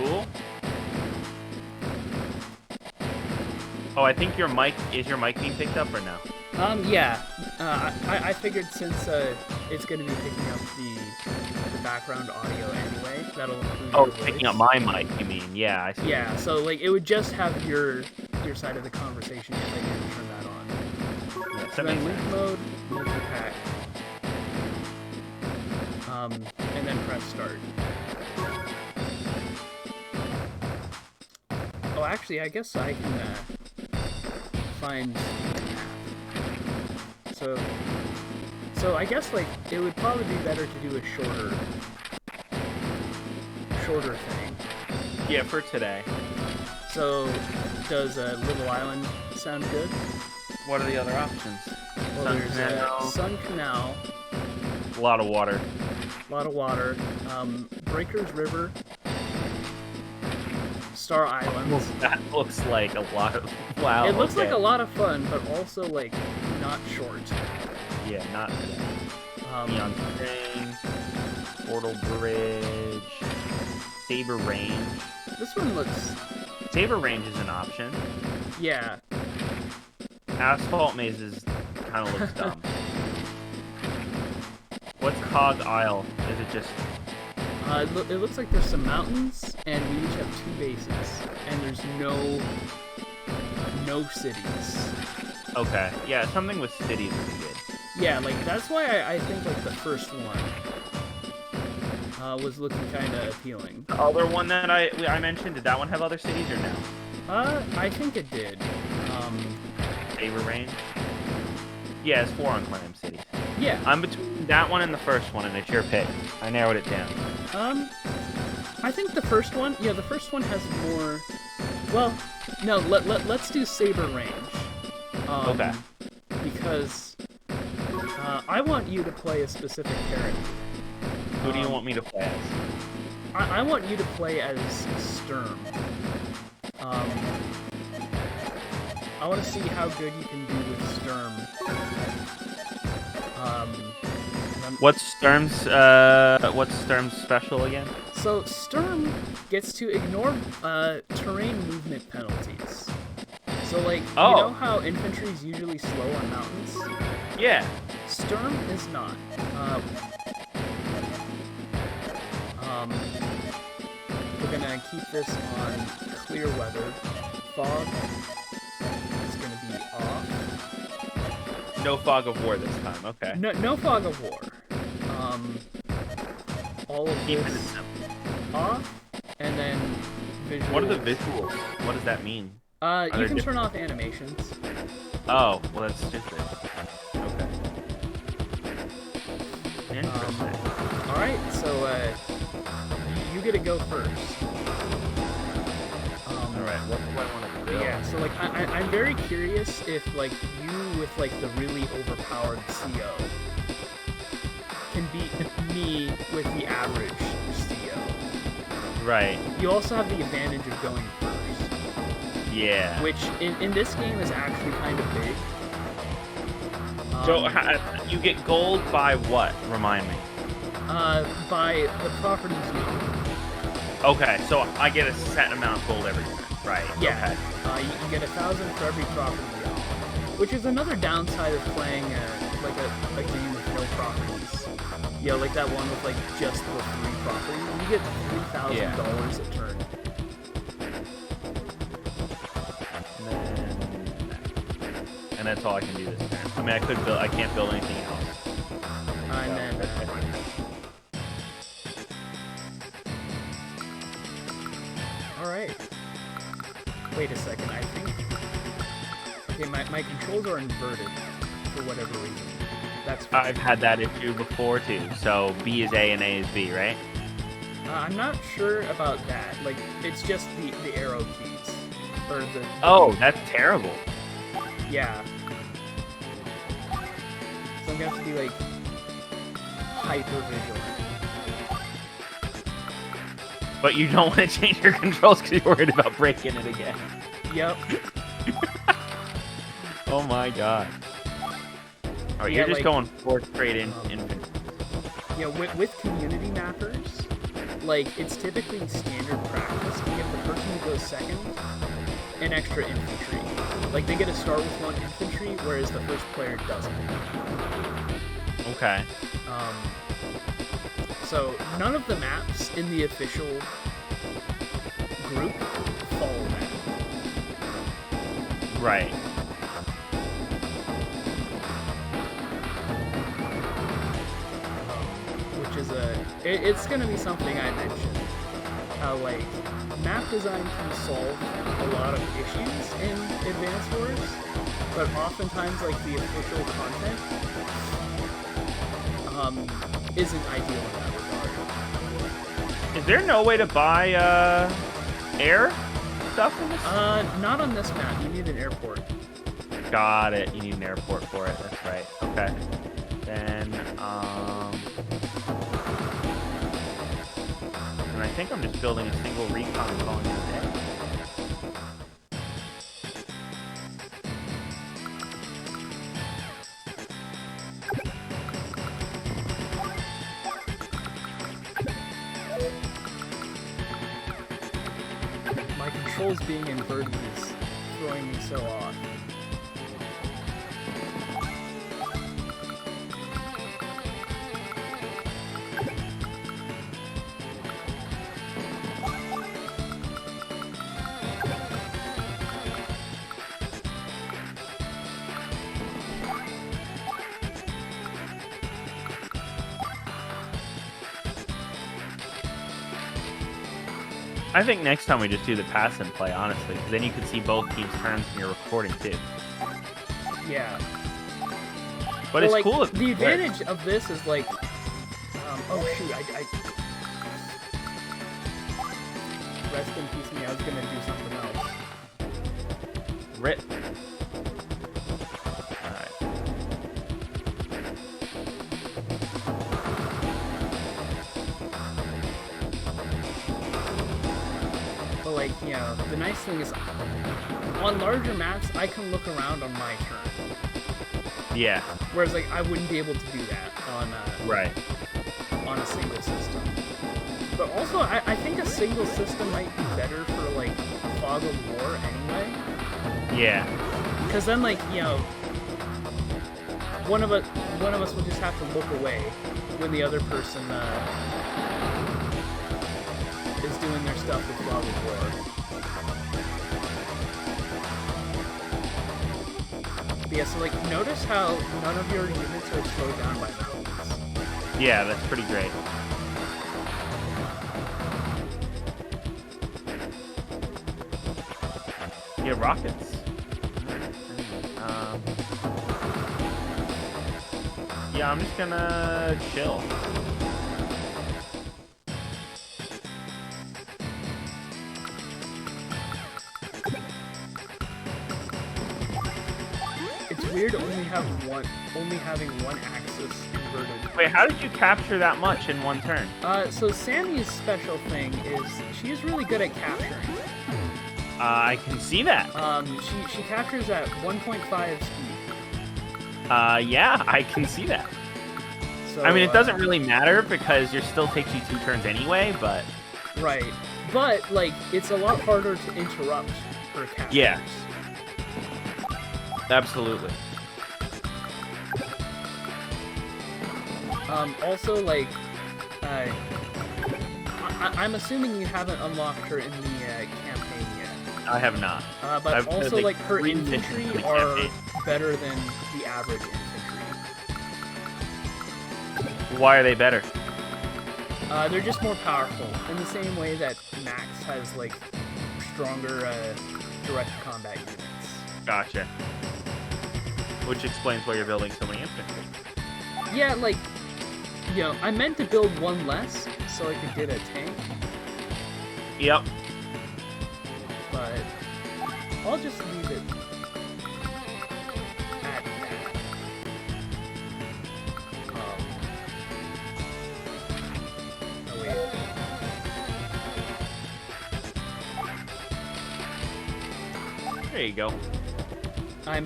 cool. Oh, I think your mic is your mic being picked up or no? Yeah. I figured since it's going to be picking up the background audio anyway, that'll include Oh, your voice. picking up my mic, you mean? Yeah, I see. Yeah, so like it would just have your side of the conversation if I didn't turn that on. Yeah, So then link mode, multi-pack. And then press start. Oh, actually, I guess I can find. So I guess like it would probably be better to do a shorter thing. Yeah, for today. So does Little Island sound good? What are the other options? Well, there's Sun Canal. A lot of water. A lot of water. Breakers River. Star Island. Well, that looks like a lot of... Wow, it looks like a lot of fun, but also, like, not short. Yeah, not today. Neon Springs, Portal Bridge, Sabre Range. This one looks... Sabre Range is an option. Yeah. Asphalt Mazes kind of looks dumb. What's Cog Isle? Is it just... it looks like there's some mountains, and we each have 2 bases, and there's no cities. Okay, yeah, something with cities would be good. Yeah, like, that's why I think, like, the first one was looking kind of appealing. The other one that I mentioned, did that one have other cities or no? I think it did. Sabre Range? Yeah, it's 4 unclaimed cities. Yeah. I'm between that one and the first one, and it's your pick. I narrowed it down. I think the first one has more... Well, no, let's do Sabre Range. Okay. Because I want you to play a specific character. Who do you want me to play as? I want you to play as Sturm. I want to see how good you can do with Sturm. What's Sturm's special again? So Sturm gets to ignore terrain movement penalties. So like, you know how infantry is usually slow on mountains? Yeah. Sturm is not. We're gonna keep this on clear weather. Fog is gonna be off. No fog of war this time. Okay. No fog of war. All of this off, and then visuals. What are the visuals? What does that mean? You can turn off animations. Oh, well that's stupid. Okay. Interesting. Alright, so you get to go first. Alright, what do I want to do? Yeah, so like I'm very curious if like you with like the really overpowered CO can beat me with the average CO. Right. You also have the advantage of going first. Yeah. Which in this game is actually kind of big. So you get gold by what? Remind me. By the properties you own. Okay, so I get a set amount of gold every time. Right. Yeah. Okay. You can get 1,000 for every property you own, which is another downside of playing like a game with no properties. You know, like that one with like just the 3 properties. You get $3,000 a turn. And that's all I can do this turn. I mean, I can't build anything else. And then... Alright. Wait a second, I think... Okay, my controls are inverted, for whatever reason. That's fine. I've had that issue before, too. So, B is A and A is B, right? I'm not sure about that. Like, it's just the arrow keys. Or the... Oh, that's terrible. Yeah. So I'm gonna have to be, like, hyper vigilant. But you don't want to change your controls because you're worried about breaking it again. Yep. Oh my god. Alright, Yeah, you're just like, going 4 straight in infantry. Yeah, with community mappers, like, it's typically standard practice to give the person who goes second an extra infantry. Like, they get to start with 1 infantry, whereas the first player doesn't. Okay. So, none of the maps in the official group follow that. Right. Which is it's gonna be something I mentioned. How, like, map design can solve a lot of issues in Advanced Wars, but oftentimes, like, the official content isn't ideal in that regard. Is there no way to buy air stuff in this? Not on this map. You need an airport. Got it. You need an airport for it. That's right. Okay. Then and I think I'm just building a single recon calling it a day. My controls being inverted is throwing me so off. I think next time we just do the pass and play, honestly, because then you can see both teams' turns when you're recording too. Yeah. But it's like, cool. If the advantage of this is like, oh shoot, I rest in peace me. I was gonna do something else. Rip. Alright. But like, you know, the nice thing is, on larger maps, I can look around on my turn. Yeah. Whereas, like, I wouldn't be able to do that on right. on a single system. But also, I think a single system might be better for, like, Fog of War anyway. Yeah. Because then, like, you know, one of us will just have to look away when the other person is doing their stuff with Fog of War. Yeah, so, like, notice how none of your units are slowed down by mountains. Yeah, that's pretty great. Yeah, rockets. Yeah, I'm just gonna chill. It's weird only having one axis inverted. Wait, how did you capture that much in one turn? So Sammy's special thing is she's really good at capturing. I can see that. She captures at 1.5 speed. Yeah, I can see that. So, I mean, it doesn't really matter because it still takes you 2 turns anyway, but... Right. But, like, it's a lot harder to interrupt her captures. Yeah. Absolutely. Also, like, I'm assuming you haven't unlocked her in the campaign yet. I have not. But also, like, her infantry are better than the average infantry. Why are they better? They're just more powerful, in the same way that Max has, like, stronger direct combat units. Gotcha. Which explains why you're building so many infantry. Yeah, like, you know, I meant to build one less so I could get a tank. Yep. But I'll just leave it at that. Oh wait. There you go. I'm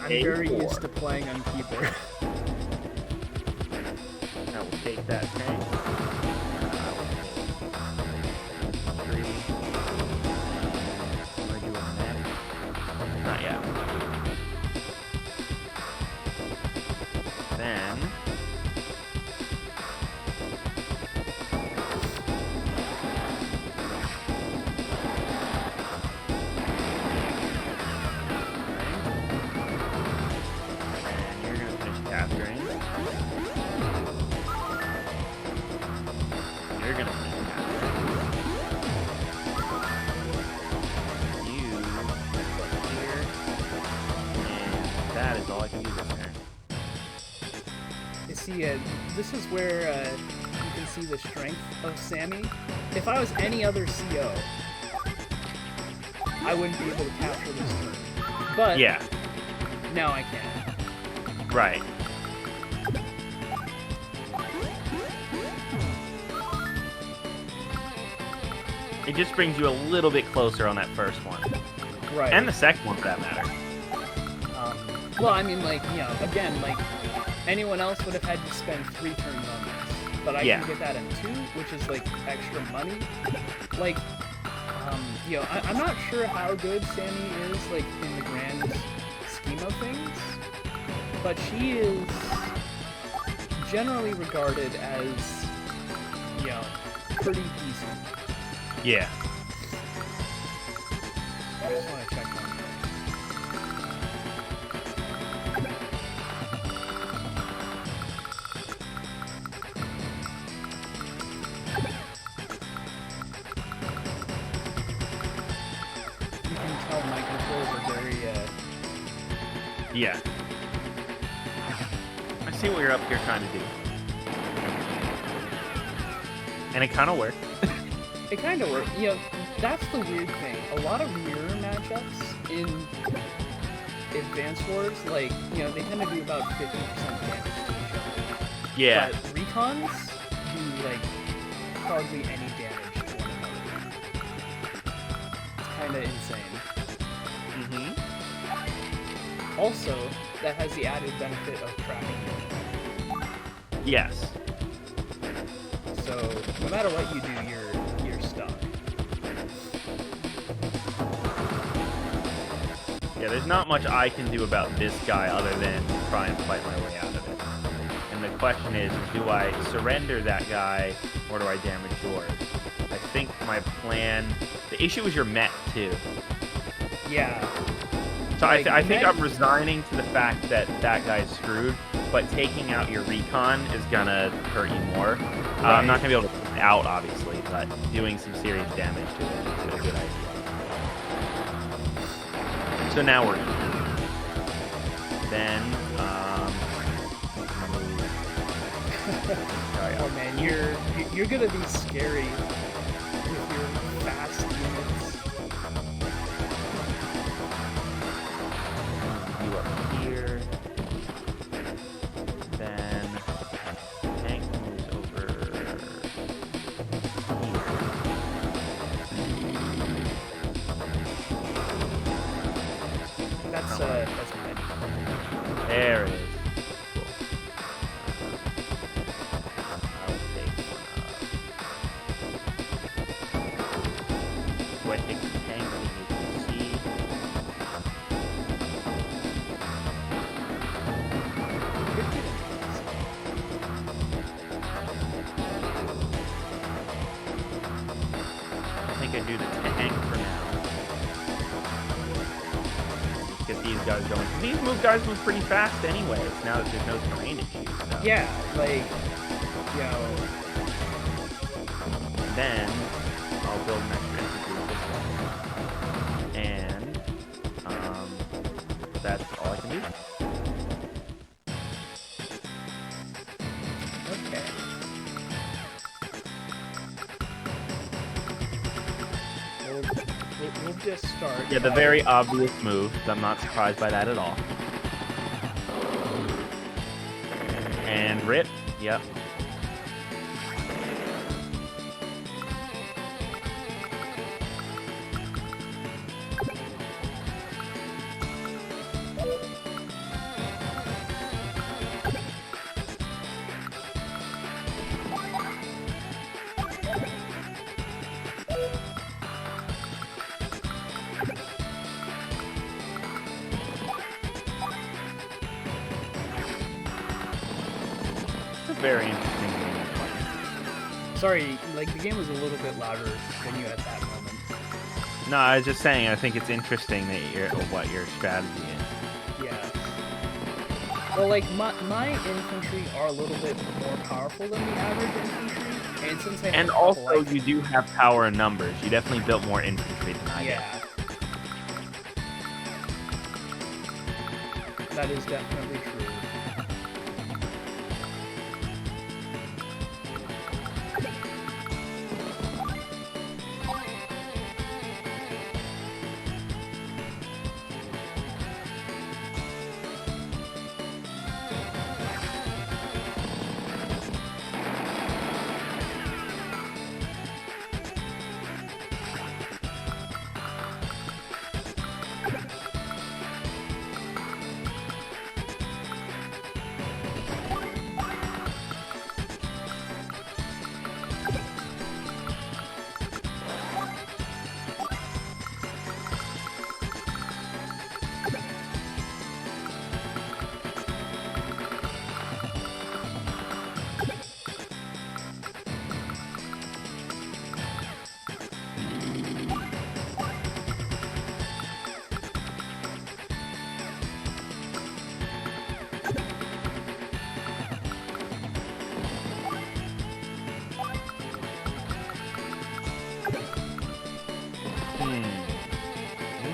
very used to playing on keyboard. I will take that tank. gonna see that. You go up here, and that is all I can do this turn. You see, this is where you can see the strength of Sammy. If I was any other CO, I wouldn't be able to capture this turn. But Yeah, now I can. right. It just brings you a little bit closer on that first one. Right. And the second one, for that matter. Well, I mean, like, you know, again, like, anyone else would have had to spend 3 turns on this. But I can get that in 2, which is, like, extra money. Like, you know, I'm not sure how good Sammy is, like, in the grand scheme of things. But she is generally regarded as, you know, pretty decent. Yeah. I just want to check one thing. You can tell my controls are very, Yeah. I see what you're up here trying to do. And it kind of worked. It kind of works. You know, that's the weird thing. A lot of mirror matchups in Advance Wars, like, you know, they tend to do about 50% damage to each other. Yeah. But recons do, like, hardly any damage to one another. It's kind of insane. Mm-hmm. Also, that has the added benefit of tracking. Yes. So, no matter what you do, you're stuck. Yeah, there's not much I can do about this guy other than try and fight my way out of it. And the question is, do I surrender that guy or do I damage yours? I think my plan... The issue is your Met, too. Yeah. So Like, I think Met- I'm resigning to the fact that that guy's screwed, but taking out your recon is gonna hurt you more. I'm not gonna be able to put it out, obviously, but doing some serious damage to it is a good idea. So now we're even. Then, Oh man, you're gonna be scary with your fast units. you up here. Then tank moves over here. That's mine. There it is. Cool. I will take do I take the tank so you can see? I think I do the tank for now. Get these guys going. These guys move pretty fast anyways, now that there's no terrain issues. So. Yeah, like, you know, Then I'll build an extra infantry with this one. And that's all I can do. okay. We'll just start. Yeah, the very obvious move. I'm not surprised by that at all. And rip. Yep. Very interesting game to play. Sorry, like, the game was a little bit louder than you at that moment. No, I was just saying, I think it's interesting that what your strategy is. Yeah. Well, like, my infantry are a little bit more powerful than the average infantry. And since I have And a couple, also, like, you do have power in numbers. You definitely built more infantry than I did. yeah, that is definitely true.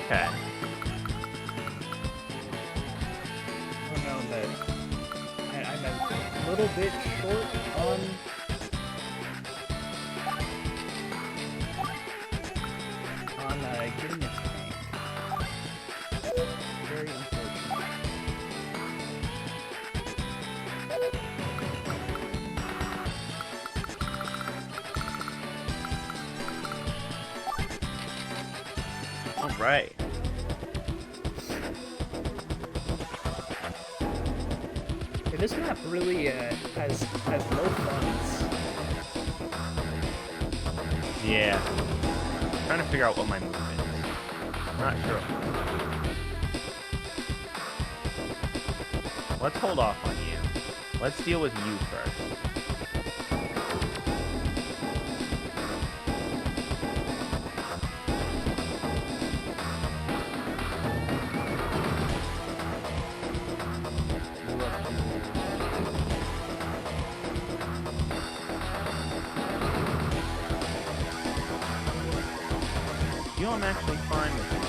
Okay. I don't know that I'm a little bit short on getting a tank. Very unfortunate. All right. Yeah, this map really has low funds. Yeah. Trying to figure out what my move is. Not sure. Let's hold off on you. Let's deal with you first. You know, I'm actually fine with you.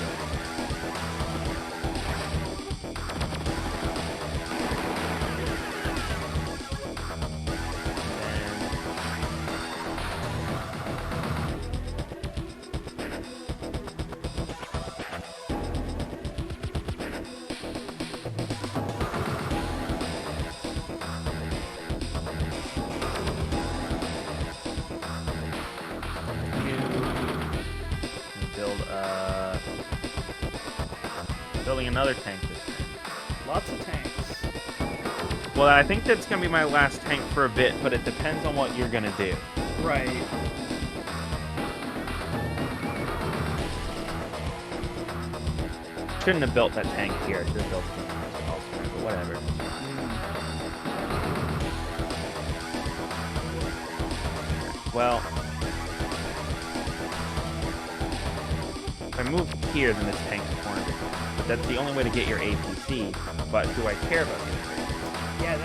Building another tank this time. Lots of tanks. Well, I think that's going to be my last tank for a bit, but it depends on what you're going to do. Right. Shouldn't have built that tank here. I should have built something elsewhere, but whatever. Well, if I move here, then this tank's cornered. But that's the only way to get your APC. But do I care about the APC? Yeah,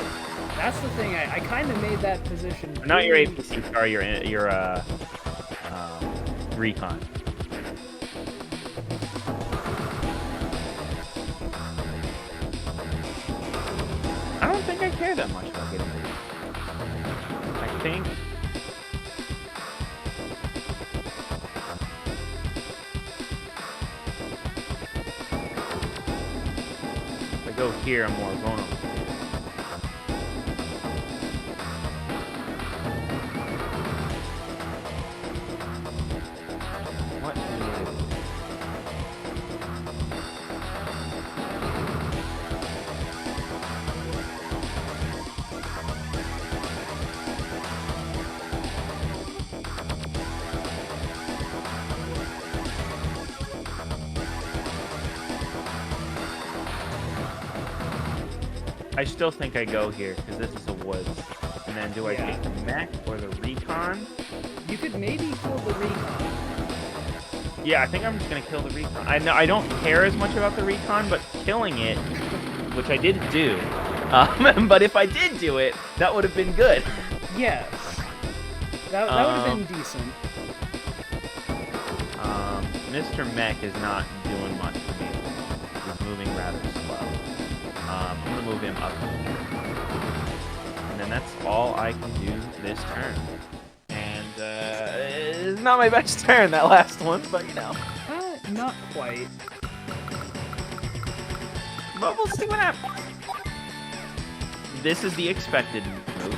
that's the thing. I kind of made that position. Not your APC, sorry, your recon. I don't think I care that much about getting recon. I think if I go here, I'm more vulnerable. What do I do? I still think I go here, because this is a woods. And then do I take the mech or the recon? You could maybe kill the recon. Yeah, I think I'm just going to kill the recon. I don't care as much about the recon, but killing it, which I didn't do, but if I did do it, that would have been good. Yes. That would have been decent. Mr. Mech is not doing much for me. He's moving rather slow. I'm gonna move him up here. And then that's all I can do this turn. And it's not my best turn, that last one, but you know. Not quite. But we'll see what happens. This is the expected move.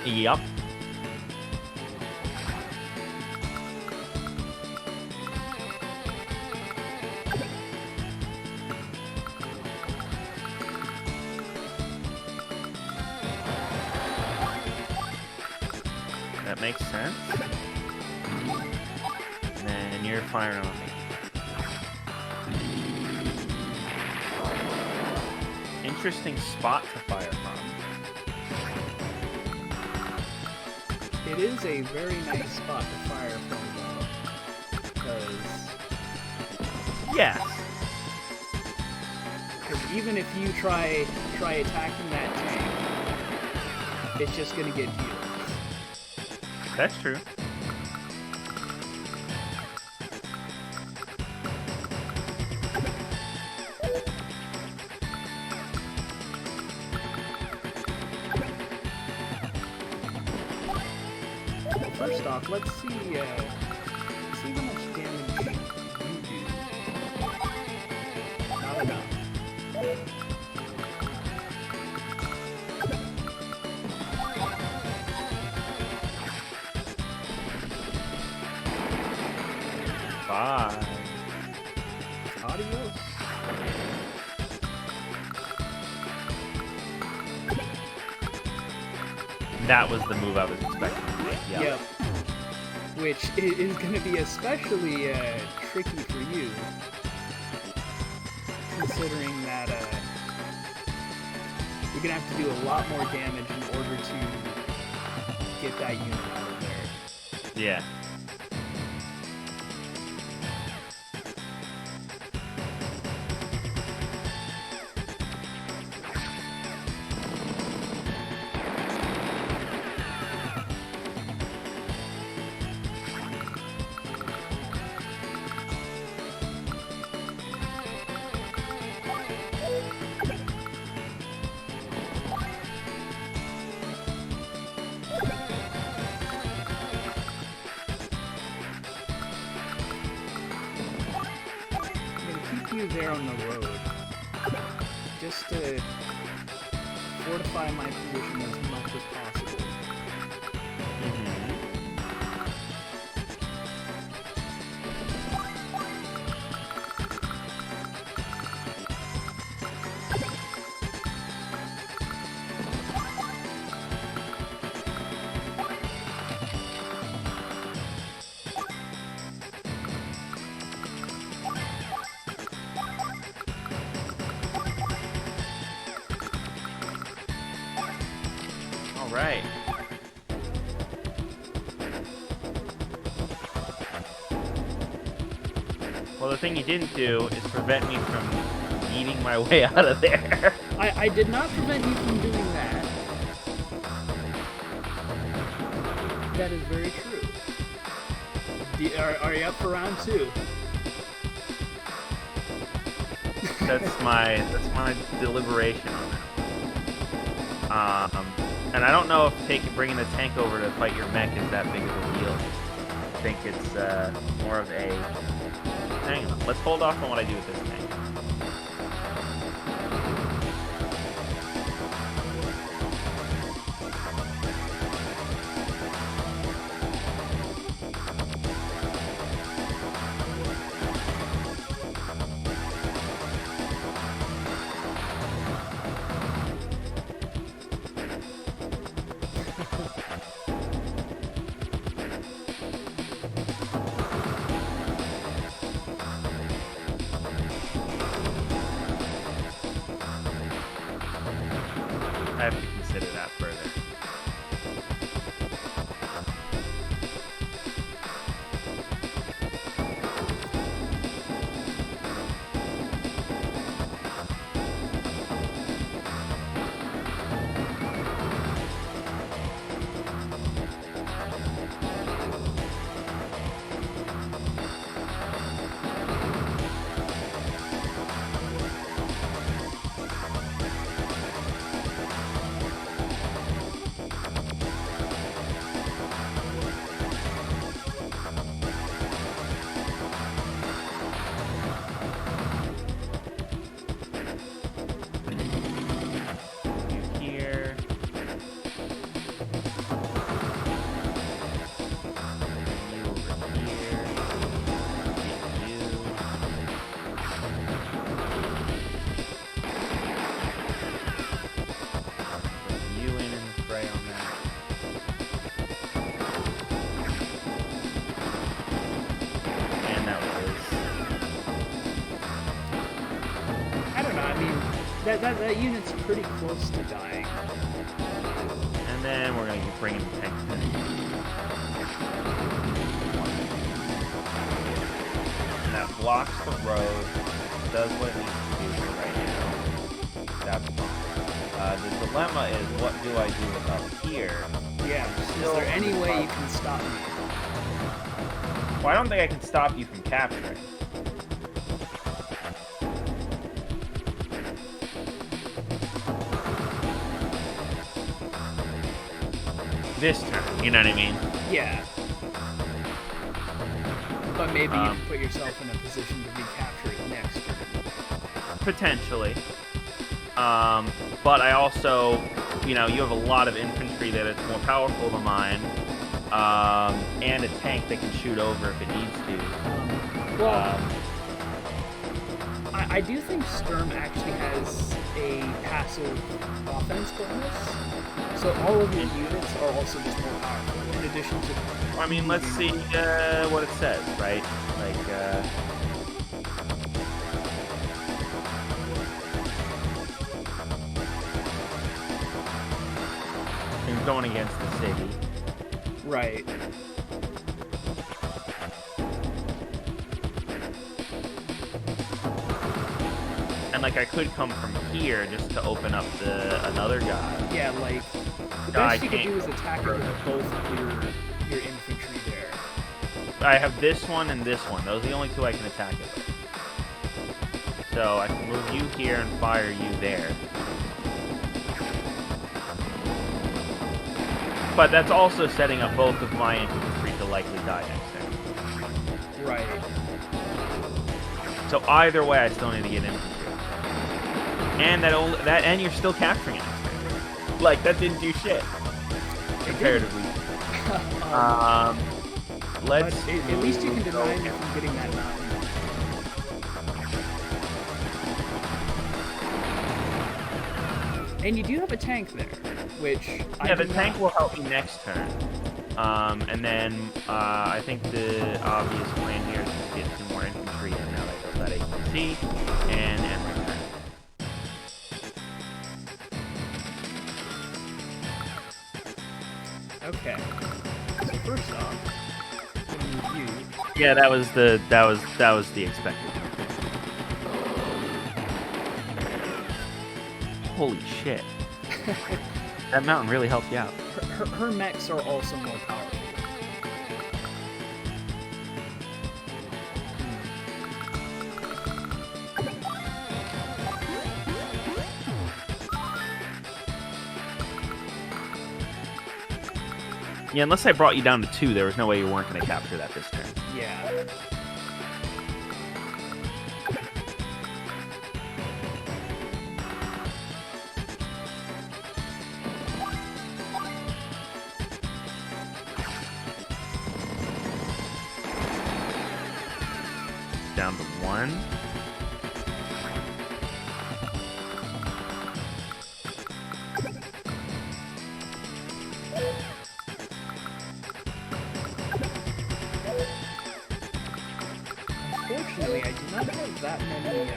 Yup. That makes sense. And then you're firing on me. Interesting spot to fire from. It is a very nice spot to fire from, though. Yes. Because even if you try attacking that tank, it's just gonna get healed. That's true. First off, let's see how much damage you do. Not enough. Bye. Adios. That was the move I was expecting. Yep. Which is going to be especially tricky for you, considering that you're going to have to do a lot more damage in order to get that unit out of there. Yeah. You there on the road, just to fortify my position as much as possible. Right. Well, the thing you didn't do is prevent me from eating my way out of there. I did not prevent you from doing that. That is very true. Are you up for round 2? That's my deliberation on that. And I don't know if bringing the tank over to fight your mech is that big of a deal. I think it's more of a... Hang on, let's hold off on what I do with this tank. I have to consider that further. That unit's pretty close to dying. And then we're gonna keep bringing the tank. And that blocks the road. Does what it needs to do for right now. That's fine. The dilemma is, what do I do with up here? Yeah. Is there any way you can stop me? Well, I don't think I can stop you from capturing. This turn, you know what I mean? Yeah. But maybe you can put yourself in a position to recapture it next turn. Potentially. But I also, you know, you have a lot of infantry that is more powerful than mine, and a tank that can shoot over if it needs to. Well, I do think Sturm actually has a passive offense bonus. So all of your units are also just more powerful, in addition to... I mean, let's see what it says, right? Like, you're going against the city. Right. And, like, I could come from here just to open up another guy. Yeah, like... The best you could do is attack it with both of your infantry there. I have this one and this one. Those are the only two I can attack it with. So I can move you here and fire you there. But that's also setting up both of my infantry to likely die next turn. Right. So either way, I still need to get infantry. And and you're still capturing it. Like, that didn't do shit, comparatively. Let's. But at least you can deny me from getting that mountain. And you do have a tank there, which the tank will help me next turn. And then I think the obvious plan here is to get some more infantry in now that I built that APC and return. Okay. So first off, I'm gonna move you. Yeah, that was the expected. Holy shit. That mountain really helped you out. Her mechs are also more powerful. Yeah, unless I brought you down to 2, there was no way you weren't going to capture that this turn. Yeah. Down to 1. Unfortunately, I do not have that many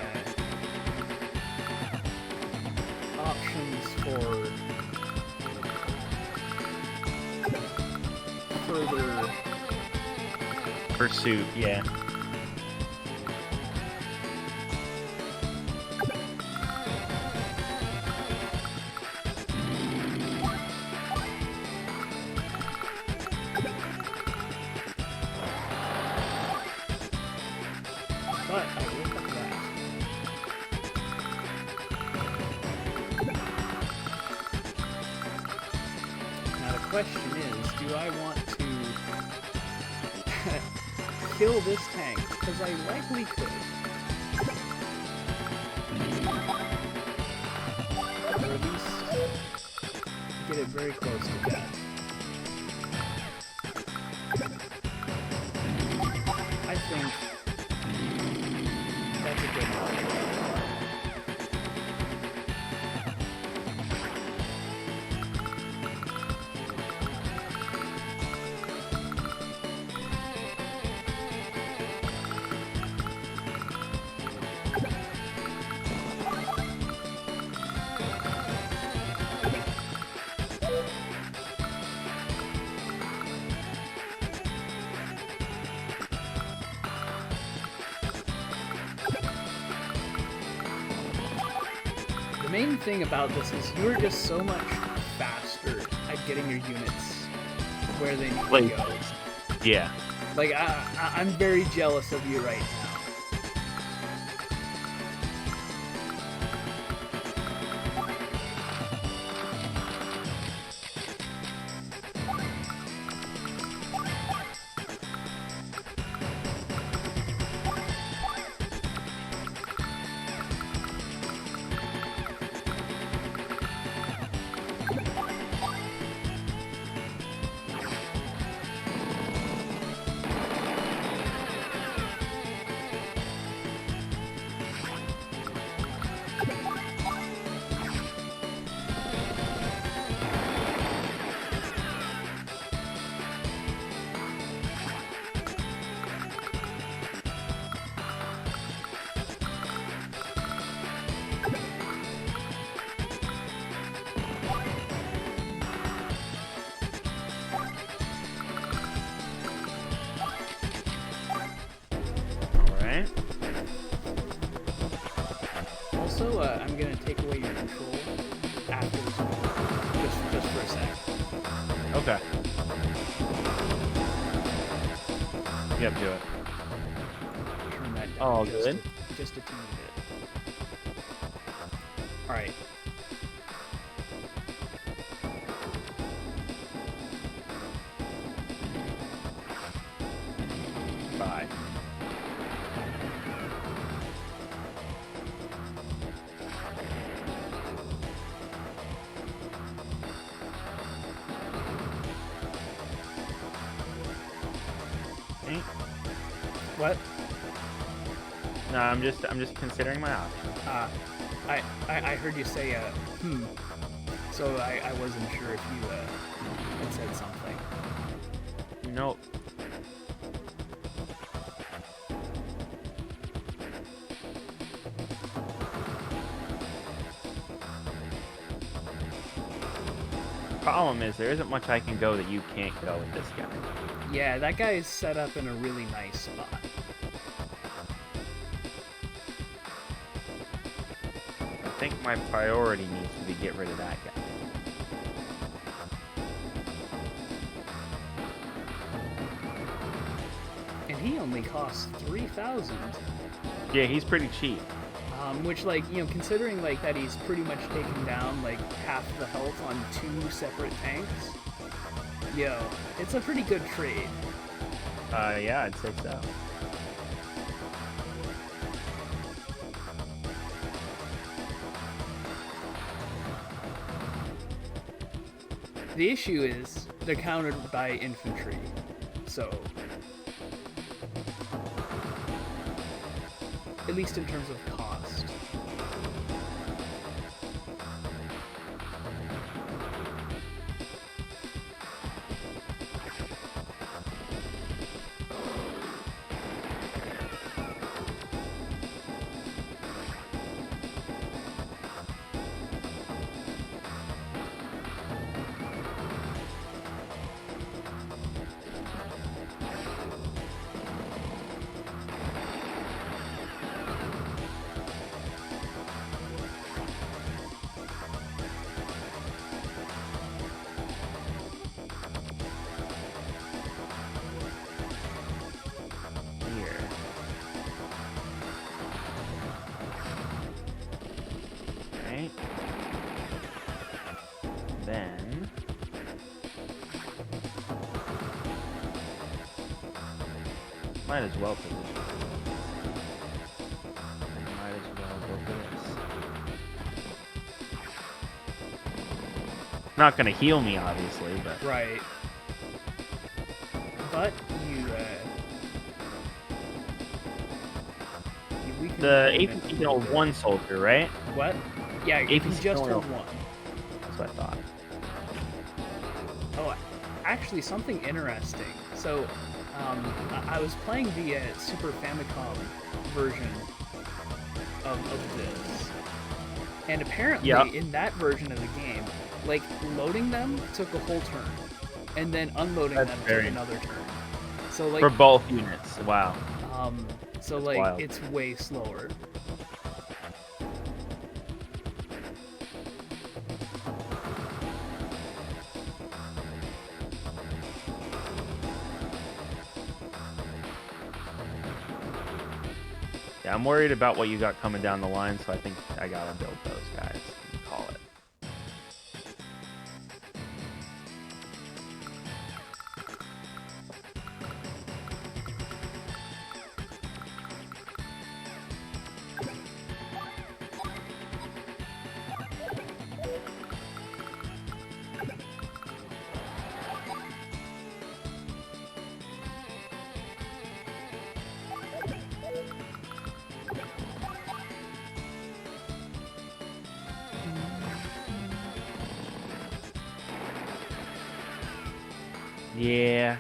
options for further Pursuit, yeah. But I will come back. Now the question is, do I want to kill this tank? Because I likely could. Or at least get it very close to death. I think that's a good one. main thing about this is you're just so much faster at getting your units where they need to go. Yeah. Like, I'm very jealous of you right now. Also, I'm gonna take away your control after this one, just for a sec. Okay. Yep, do it. Turn that down Oh, good. Just a teeny bit. All right. Bye. What? No, I'm just considering my options. I heard you say so I wasn't sure if you had said something. Nope. Problem is, there isn't much I can go that you can't go with this guy. Yeah, that guy is set up in a really nice spot. I think my priority needs to be get rid of that guy. And he only costs 3,000. Yeah, he's pretty cheap. Which, like, you know, considering, like, that he's pretty much taken down, like, half the health on 2 separate tanks, yo, it's a pretty good trade. Yeah, I'd say so. The issue is, they're countered by infantry, so... at least in terms of cost. Then might as well position. Might as well go for this. Not gonna heal me, obviously, but right. But you the AP can hold one soldier, right? What? Yeah, you can just hold one. That's what I thought. Oh, actually, something interesting. So, I was playing the Super Famicom version of this, and apparently in that version of the game, like, loading them took a whole turn, and then unloading them took another turn. So, like, for both units, wow. So, like, it's way slower. Yeah, I'm worried about what you got coming down the line, so I think I gotta build those guys and call it. Yeah.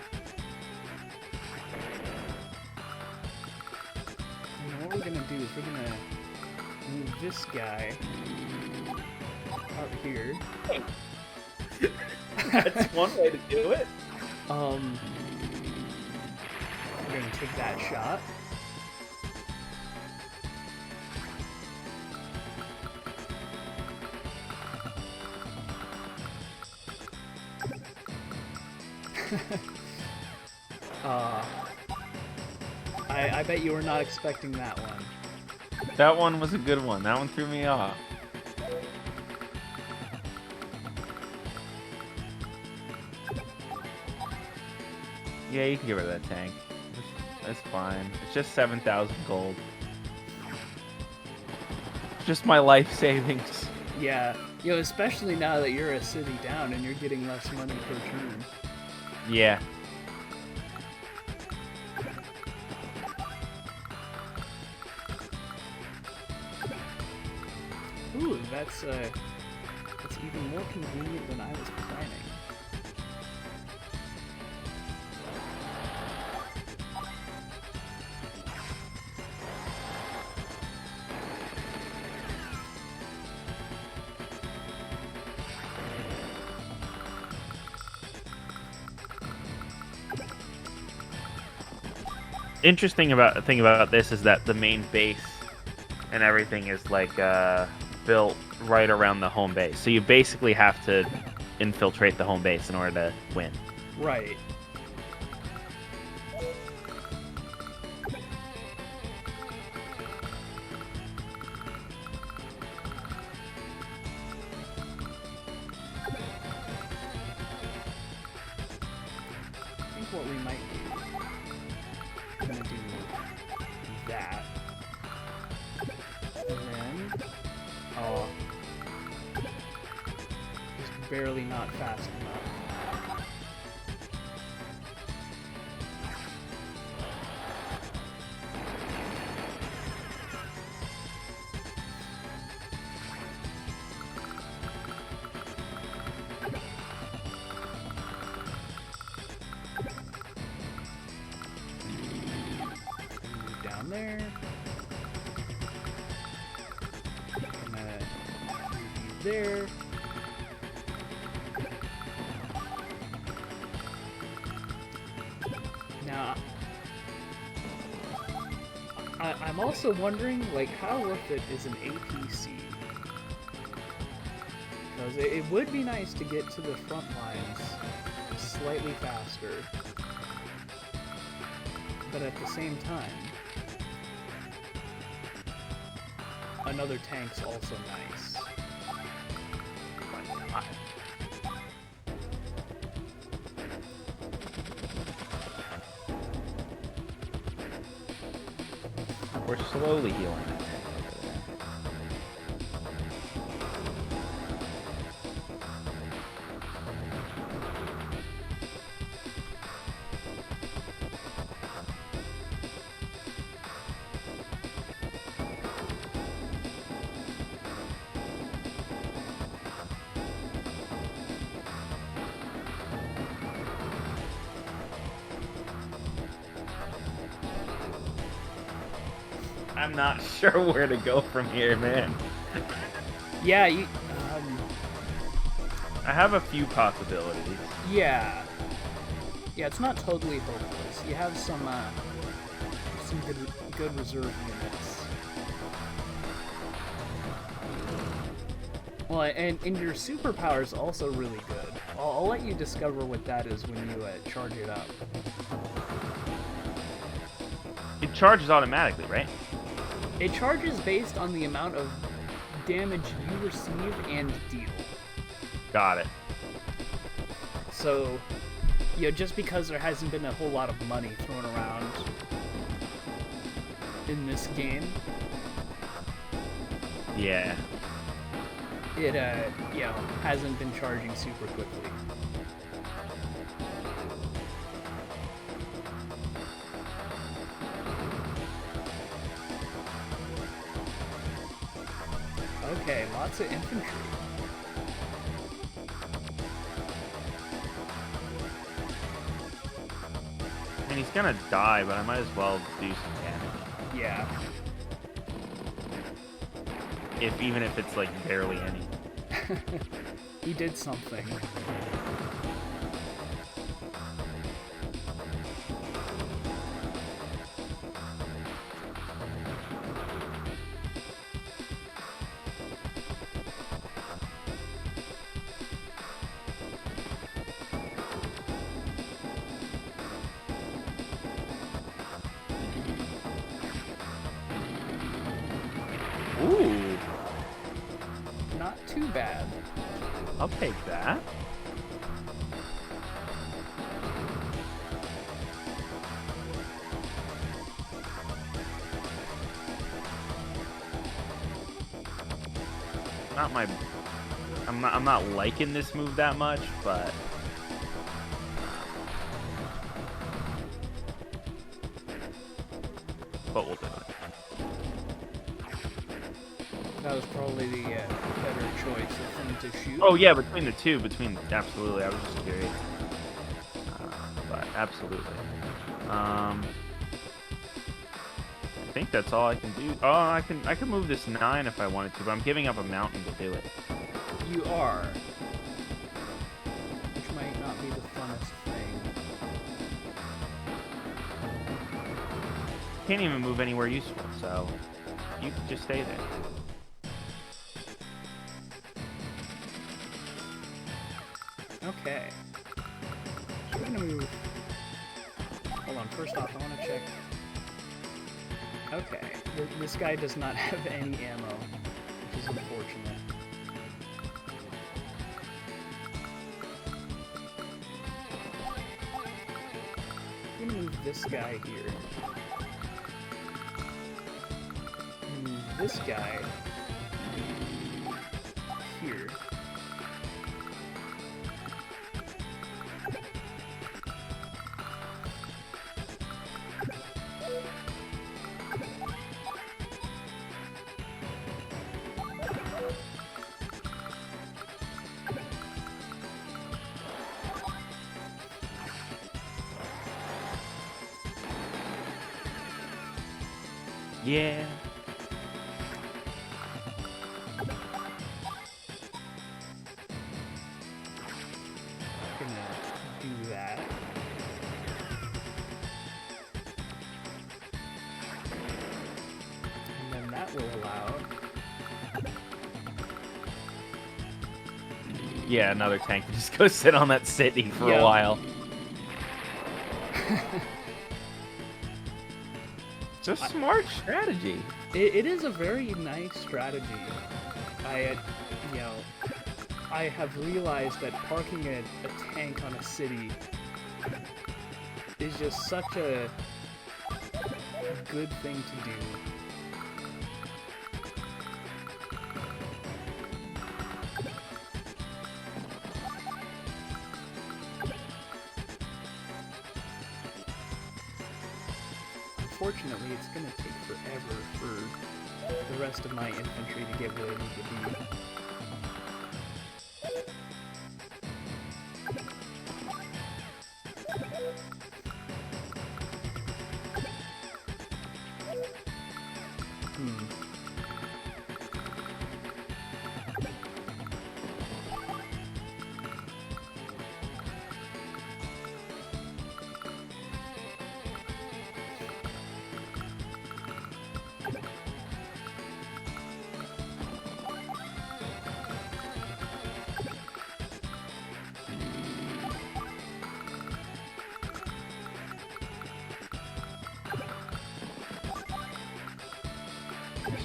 And what we're gonna do is we're gonna move this guy up here. That's one way to do it. We're gonna take that shot. I bet you were not expecting that one. That one was a good one. That one threw me off. Yeah, you can get rid of that tank. That's fine. It's just 7,000 gold. Just my life savings. Yeah, especially now that you're a city down and you're getting less money per turn. Yeah. Ooh, that's even more convenient than I was planning. Interesting thing about this is that the main base and everything is like built right around the home base. So you basically have to infiltrate the home base in order to win. Right. I think what we might do, I'm gonna do that. And then, oh, just barely not fast enough. Move down there. Gonna move you there. Now, I'm also wondering, like, how worth it is an APC? Because it would be nice to get to the front lines slightly faster, but at the same time, another tank's also nice. Why not? We're slowly healing that tank over there. I'm not sure where to go from here, man. Yeah, I have a few possibilities. yeah. Yeah, it's not totally hopeless. You have some good reserve units. Well, and your superpower is also really good. I'll let you discover what that is when you charge it up. It charges automatically, right? It charges based on the amount of damage you receive and deal. Got it. So, just because there hasn't been a whole lot of money thrown around in this game, Yeah. it hasn't been charging super quickly. Okay, lots of infantry. I mean, he's gonna die, but I might as well do some damage. Yeah. Even if it's like barely any. He did something. Ooh, Not too bad. I'll take that. I'm not liking this move that much, but we'll do it. That was probably the better choice of him to shoot. Oh yeah, between the two, absolutely. I was just curious, but absolutely. I think that's all I can do. Oh, I can move this 9 if I wanted to, but I'm giving up a mountain to do it. You are. Which might not be the funnest thing. Can't even move anywhere useful, so you can just stay there. Okay. So we're gonna move. Hold on, first off, I want to check. Okay, this guy does not have any ammo, which is unfortunate. I'm gonna move this guy here. Move this guy here. Yeah. Gonna do that. And then that will allow. Yeah, another tank to just go sit on that city for Yeah. a while. It's a smart strategy. It is a very nice strategy. I have realized that parking a tank on a city is just such a good thing to do. Unfortunately, it's gonna take forever for the rest of my infantry to get where they need to be.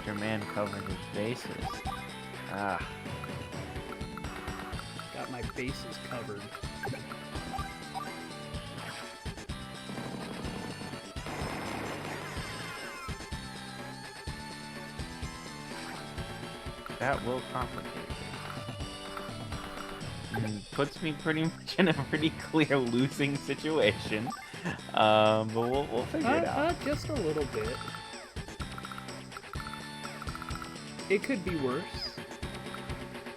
Mr. Man covering his bases. Ah. Got my bases covered. That will complicate things. And puts me pretty much in a pretty clear losing situation. But we'll figure it out. Just a little bit. It could be worse.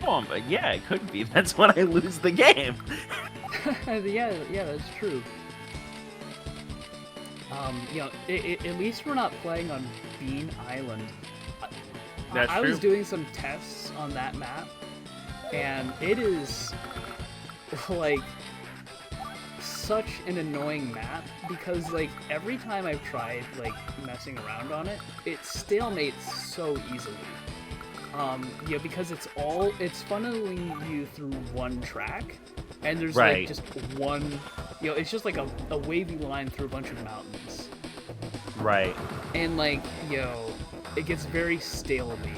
Oh, but yeah, it could be. That's when I lose the game. yeah, that's true. You know, at least we're not playing on Bean Island. That's I true. was doing some tests on that map, and it is like such an annoying map because like every time I've tried like messing around on it, it stalemates so easily. Yeah, because it's funneling you through one track, and there's like just one, you know, it's just like a wavy line through a bunch of mountains. Right. And like, you know, it gets very stalemating.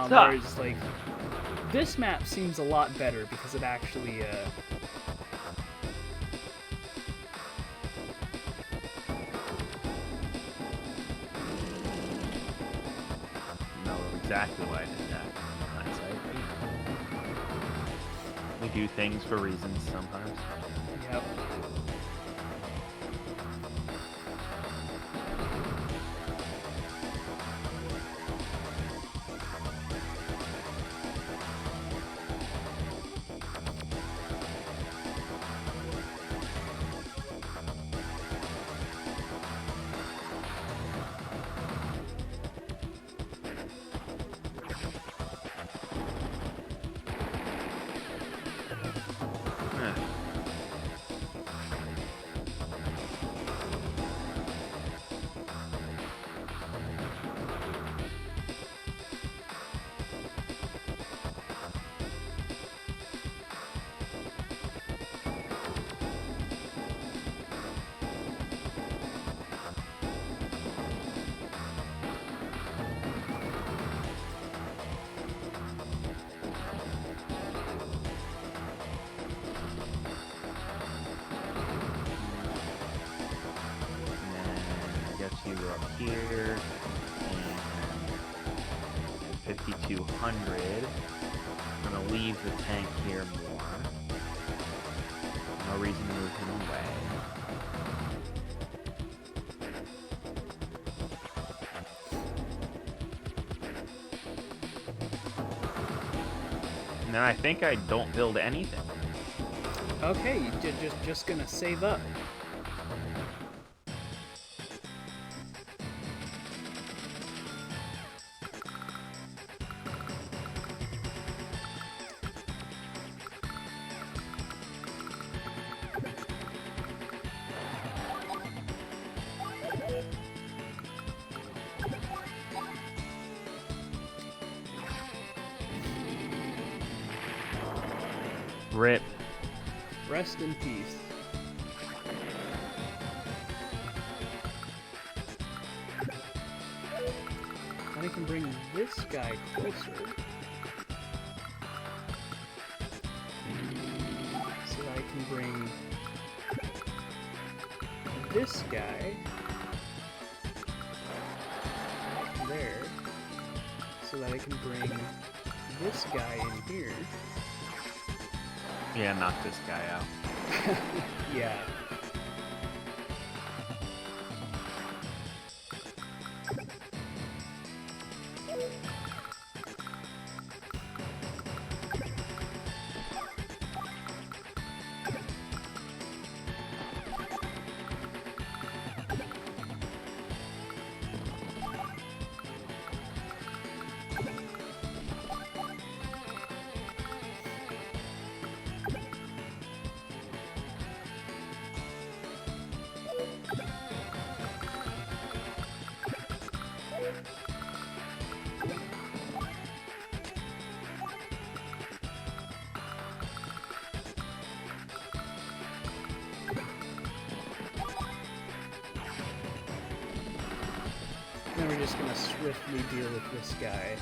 Whereas like, this map seems a lot better because it actually, Exactly why I did that. Hindsight, we do things for reasons sometimes. Yep. Here and 5200. I'm gonna leave the tank here more. No reason to move him away. And then I think I don't build anything. Okay, you're just gonna save up. Rip. Rest in peace. And I can bring this guy closer. So that I can bring this guy there. So that I can bring this guy in here. Yeah, knock this guy out. Yeah. just gonna swiftly deal with this guy.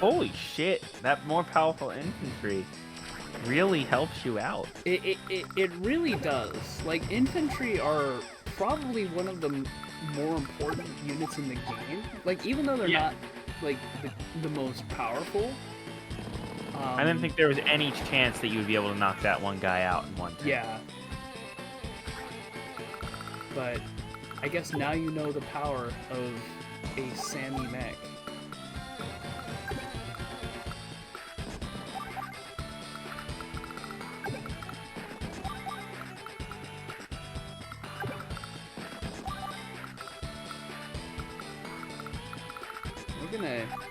Holy shit, that more powerful infantry really helps you out. It really does. Like, infantry are probably one of the more important units in the game. Like, even though they're not, like, the most powerful. I didn't think there was any chance that you would be able to knock that one guy out in one turn. Yeah. But I guess now you know the power of a Sammy mech.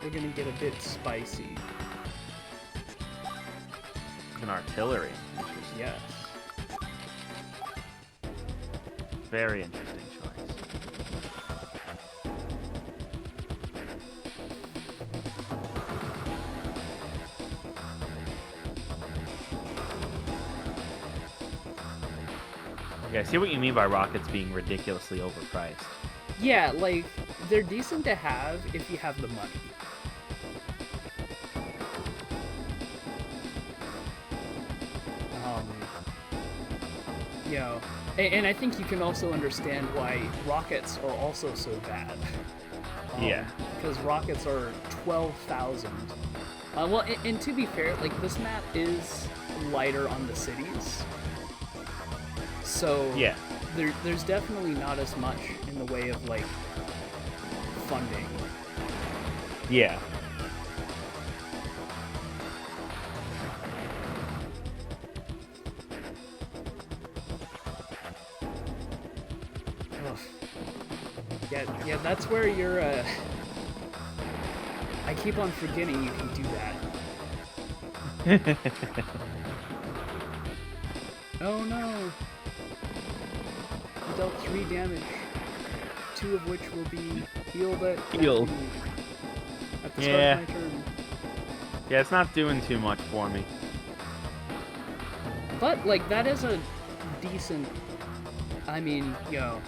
We're gonna get a bit spicy. It's an artillery. Yes. Very interesting choice. Yeah, I see what you mean by rockets being ridiculously overpriced. Yeah, like, they're decent to have if you have the money. You know, and I think you can also understand why rockets are also so bad. Yeah. Because rockets are 12,000. Well, and to be fair, like, this map is lighter on the cities. So, yeah, there's definitely not as much in the way of, like, funding. Yeah. Yeah, that's where you're, I keep on forgetting you can do that. Oh no! I dealt 3 damage, 2 of which will be healed at the start of my turn. Yeah, it's not doing too much for me. But, like, that is a decent... I mean, you know...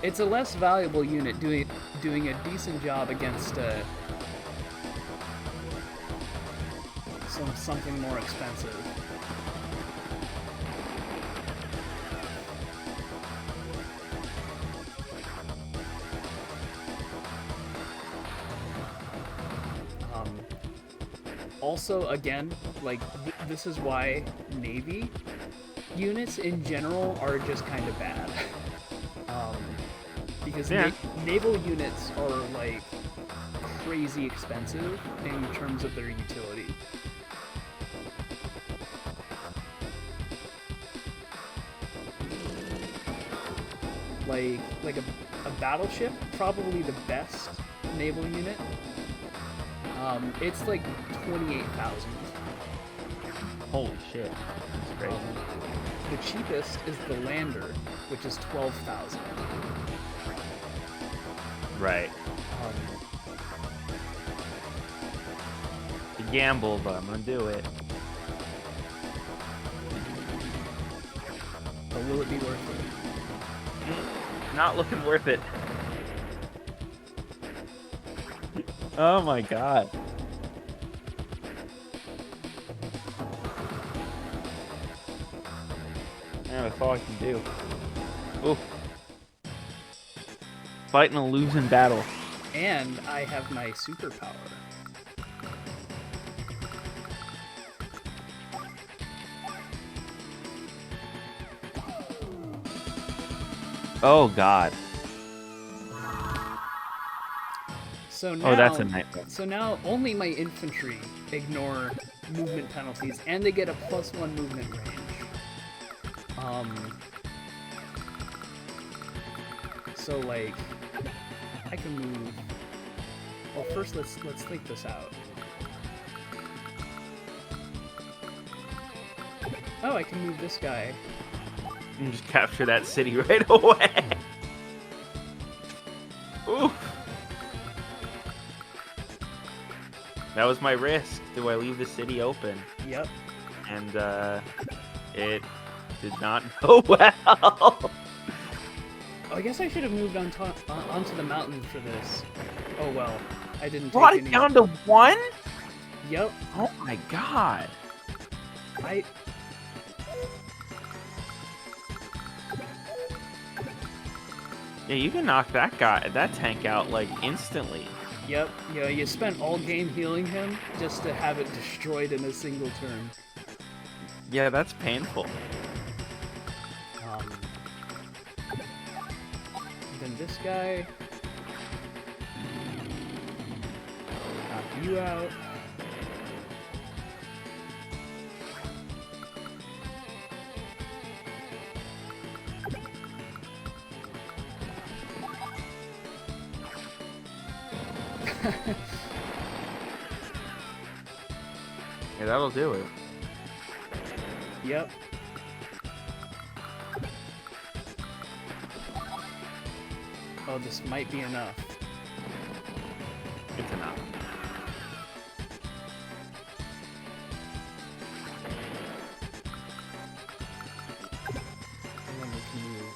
It's a less valuable unit doing a decent job against something more expensive. Also, again, like, this is why Navy units in general are just kind of bad. Because naval units are, like, crazy expensive in terms of their utility. Like a battleship, probably the best naval unit. It's like 28,000. Holy shit, that's crazy. The cheapest is the lander, which is 12,000. Right. A gamble, but I'm gonna do it. But will it be worth it? Not looking worth it. Oh my god. Yeah, that's all I can do. Oof. Fighting a losing battle. And I have my superpower. Oh god. So now, that's a nightmare. So now only my infantry ignore movement penalties, and they get a +1 movement range. So like, I can move. Well, first let's think this out. Oh, I can move this guy. And just capture that city right away. Oof. That was my risk. Do I leave the city open? Yep. And it did not go well. Oh, I guess I should have moved onto the mountain for this. Oh well, I didn't take Brought it any. down to 1? Yep. Oh my god. Yeah, you can knock that tank out like instantly. Yep. Yeah, you spent all game healing him just to have it destroyed in a single turn. Yeah, that's painful. Then this guy. Knock you out. Yeah, that'll do it. Yep. Oh, this might be enough. It's enough. And then we can move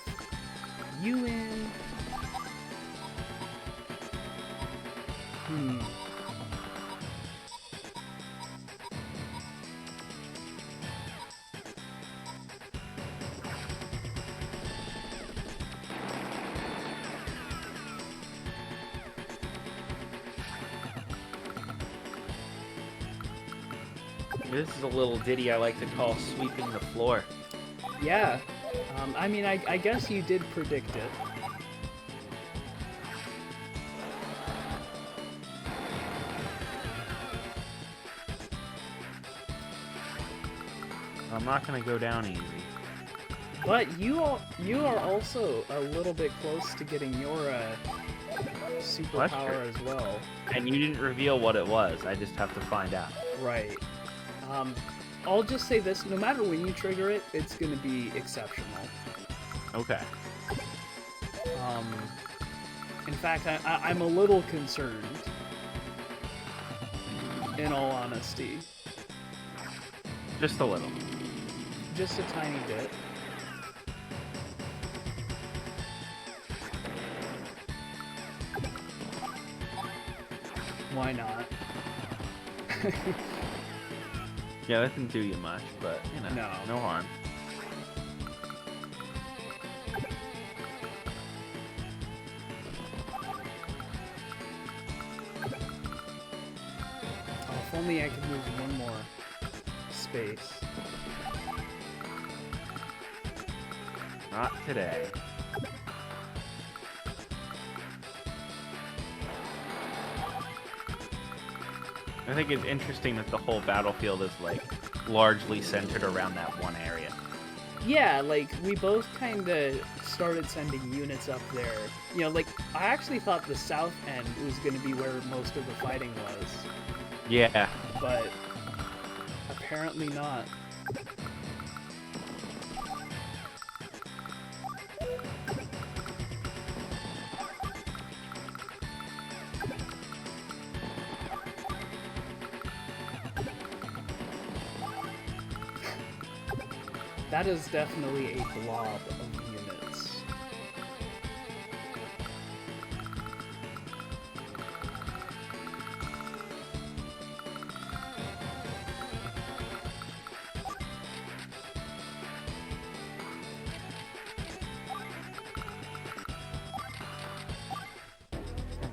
you in. This is a little ditty I like to call sweeping the floor. Yeah. I mean, I guess you did predict it. I'm not gonna go down easy. But you are also a little bit close to getting your superpower as well. And you didn't reveal what it was. I just have to find out. Right. I'll just say this: no matter when you trigger it, it's going to be exceptional. Okay. In fact, I'm a little concerned. In all honesty. Just a little. Just a tiny bit. Why not? Yeah, that didn't do you much, but, you know, no harm. Oh, if only I could move one more space. Not today. I think it's interesting that the whole battlefield is, like, largely centered around that one area. Yeah, like, we both kind of started sending units up there. You know, like, I actually thought the south end was going to be where most of the fighting was. Yeah. But apparently not. That is definitely a blob of units.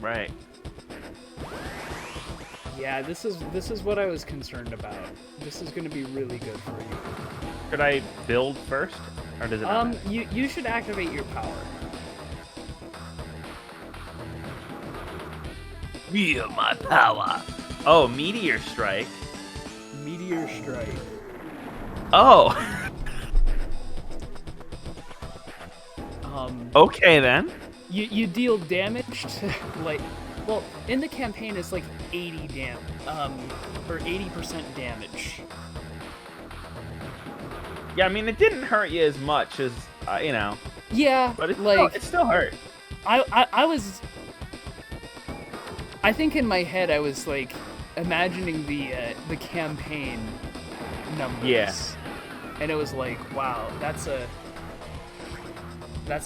Right. Yeah, this is what I was concerned about. This is going to be really good for you. Should I build first, or does it not matter? You should activate your power. Feel my power. Oh, meteor strike. Meteor strike. Oh. Okay then. You deal damage to, like, well, in the campaign it's like 80% damage. Yeah, I mean it didn't hurt you as much as you know. Yeah, But it still hurt. I think in my head I was like, imagining the campaign numbers. Yeah. And it was like, wow, that's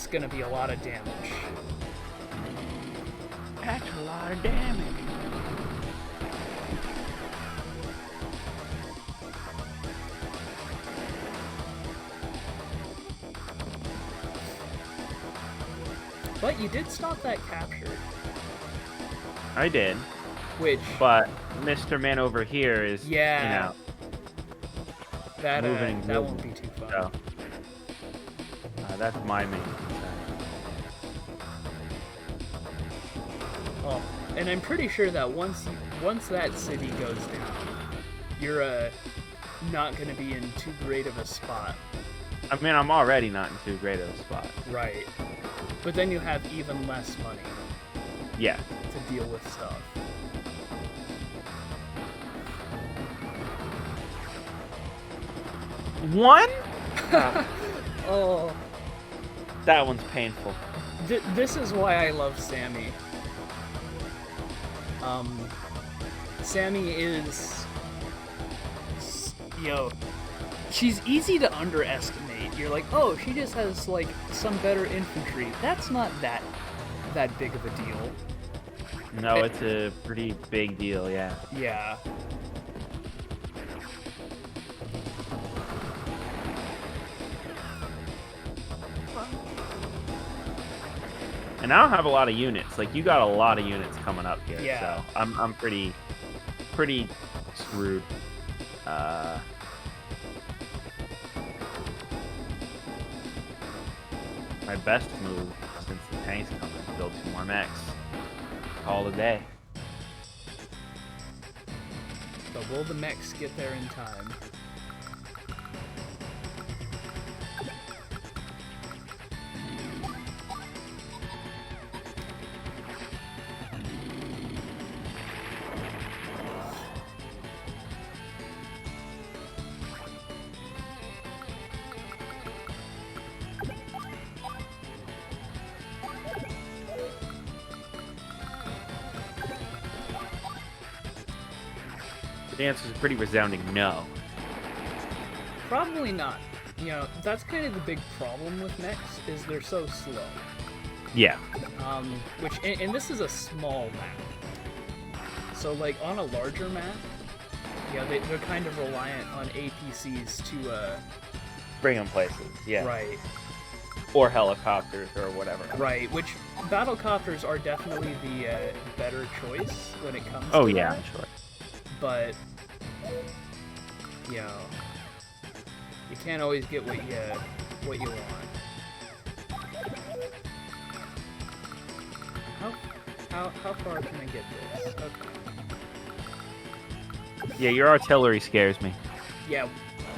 gonna be a lot of damage. That's a lot of damage. But you did stop that capture. I did. Which... But Mr. Man over here is, yeah, that moving. that won't be too fun. So, that's my main concern. Oh, and I'm pretty sure that once that city goes down, you're not gonna be in too great of a spot. I mean, I'm already not in too great of a spot. Right. But then you have even less money. Yeah. To deal with stuff. One? Oh. That one's painful. This is why I love Sammy. Sammy is... she's easy to underestimate. You're like, oh, she just has, like, some better infantry. That's not that big of a deal. No, it's a pretty big deal, yeah. Yeah. And I don't have a lot of units. Like, you got a lot of units coming up here, yeah. So I'm pretty screwed. My best move since the tank's coming is build 2 more mechs. Call it a day. But will the mechs get there in time? The answer is a pretty resounding no. Probably not. That's kind of the big problem with mechs, is they're so slow. Yeah. And this is a small map. So, like, on a larger map, they're kind of reliant on APCs to, bring them places, yeah. Right. Or helicopters or whatever. Right, which battlecopters are definitely the better choice when it comes to Oh, yeah, that. sure. But, you can't always get what you want. How far can I get this? Okay. Yeah, your artillery scares me. Yeah,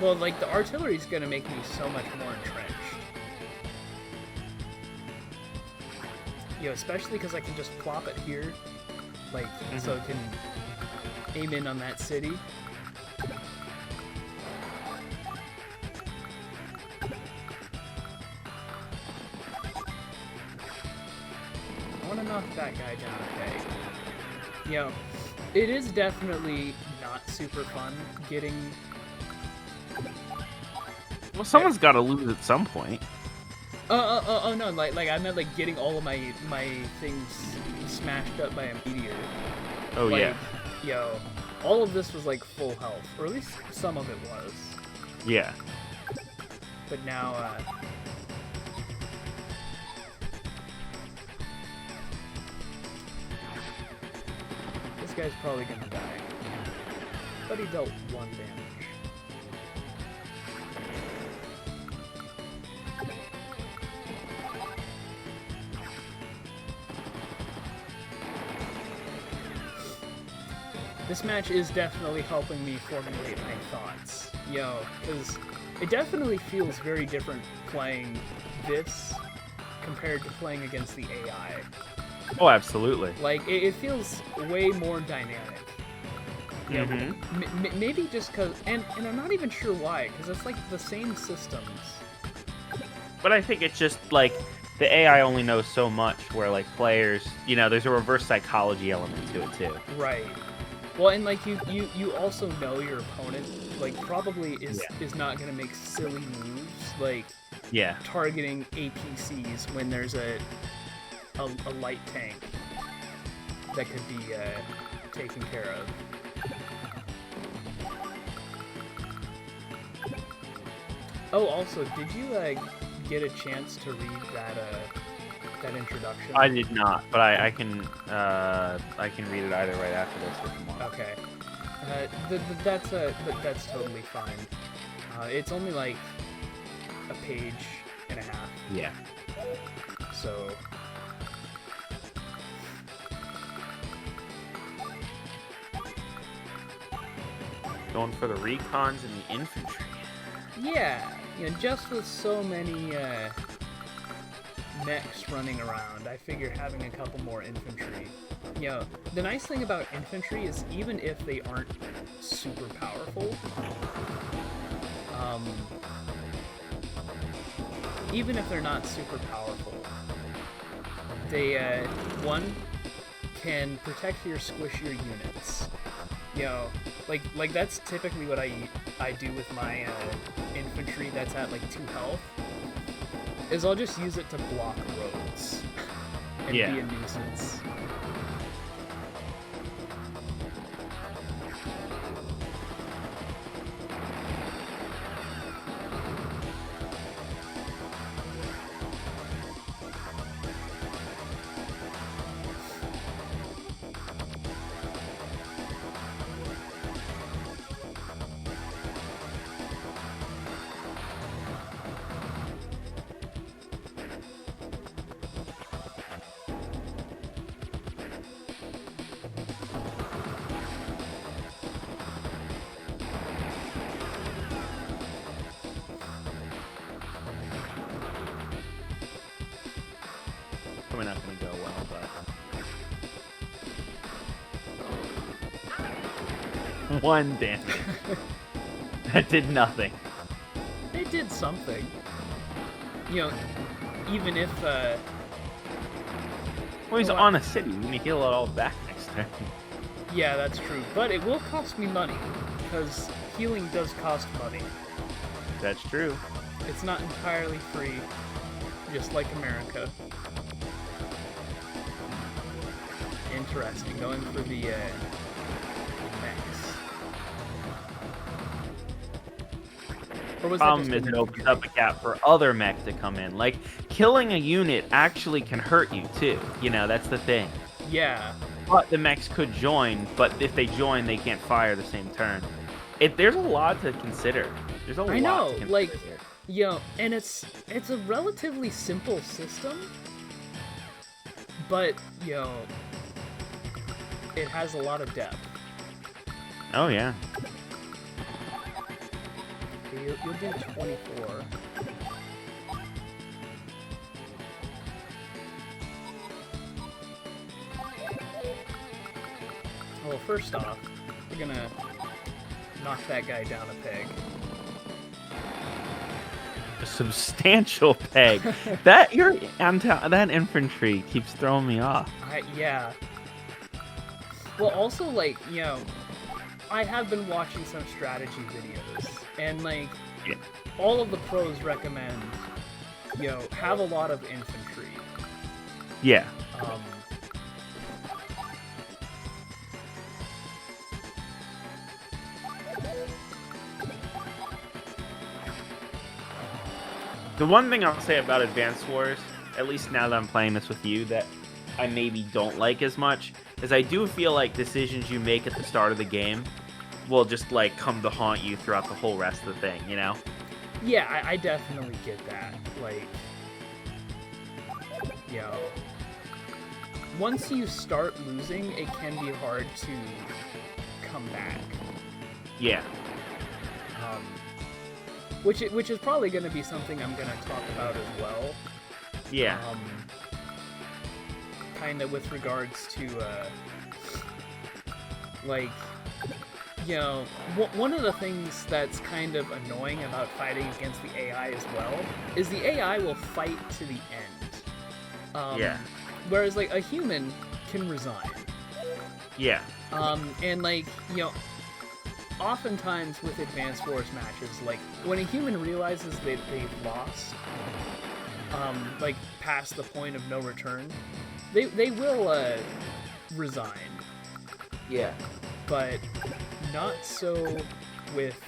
well, like, the artillery's gonna make me so much more entrenched. Especially because I can just plop it here, like, so it can aim in on that city. I want to knock that guy down, okay. It is definitely not super fun getting... Well, someone's got to lose at some point. Oh no, like I meant like getting all of my things smashed up by a meteor. Oh, like, yeah. All of this was like full health, or at least some of it was. Yeah. But now, this guy's probably gonna die. But he dealt 1 damage. This match is definitely helping me formulate my thoughts. Because it definitely feels very different playing this compared to playing against the AI. Oh, absolutely. Like, it feels way more dynamic. Maybe just because... And I'm not even sure why, because it's like the same systems. But I think it's just, like, the AI only knows so much, where, like, players... there's a reverse psychology element to it, too. Right. Well, and like you also know your opponent like probably is not gonna make silly moves like targeting APCs when there's a light tank that could be taken care of. Oh, also, did you get a chance to read that introduction? I did not, but I can read it either right after this if you want. Okay, that's totally fine. It's only like a page and a half. Yeah. So. Going for the recons and the infantry. Yeah, just with so many mechs running around, I figure having a couple more infantry. The nice thing about infantry is even if they aren't super powerful, even if they're not super powerful, they, one, can protect your squishier units. Like that's typically what I do with my infantry that's at like 2 health, is I'll just use it to block roads and be a nuisance. Probably not going to go well, but 1 damage. That did nothing. It did something. Even if well, he's on a city. We can heal it all back next turn. Yeah, that's true. But it will cost me money, because healing does cost money. That's true. It's not entirely free, just like America. Interesting. Going for the mechs. Or was Problem is it opens up a gap for other mechs to come in. Like, killing a unit actually can hurt you, too. That's the thing. Yeah. But the mechs could join, but if they join, they can't fire the same turn. There's a lot to consider. There's a lot to consider. Like, and it's a relatively simple system, but, it has a lot of depth. Oh, yeah. You'll do 24. Well, first off, we're gonna knock that guy down a peg. A substantial peg. that infantry keeps throwing me off. Yeah. Well, also, like, I have been watching some strategy videos, and, like, all of the pros recommend, have a lot of infantry. Yeah. The one thing I'll say about Advance Wars, at least now that I'm playing this with you, that I maybe don't like as much, is I do feel like decisions you make at the start of the game will just, like, come to haunt you throughout the whole rest of the thing, Yeah, I definitely get that. Like, once you start losing, it can be hard to come back. Yeah. Which is probably going to be something I'm going to talk about as well. Yeah. Kind of with regards to, like, one of the things that's kind of annoying about fighting against the AI as well is the AI will fight to the end. Yeah. Whereas, like, a human can resign. Yeah. And like, you know, oftentimes with Advanced Wars matches, like when a human realizes that they've lost, like past the point of no return, they will resign. Yeah. But not so with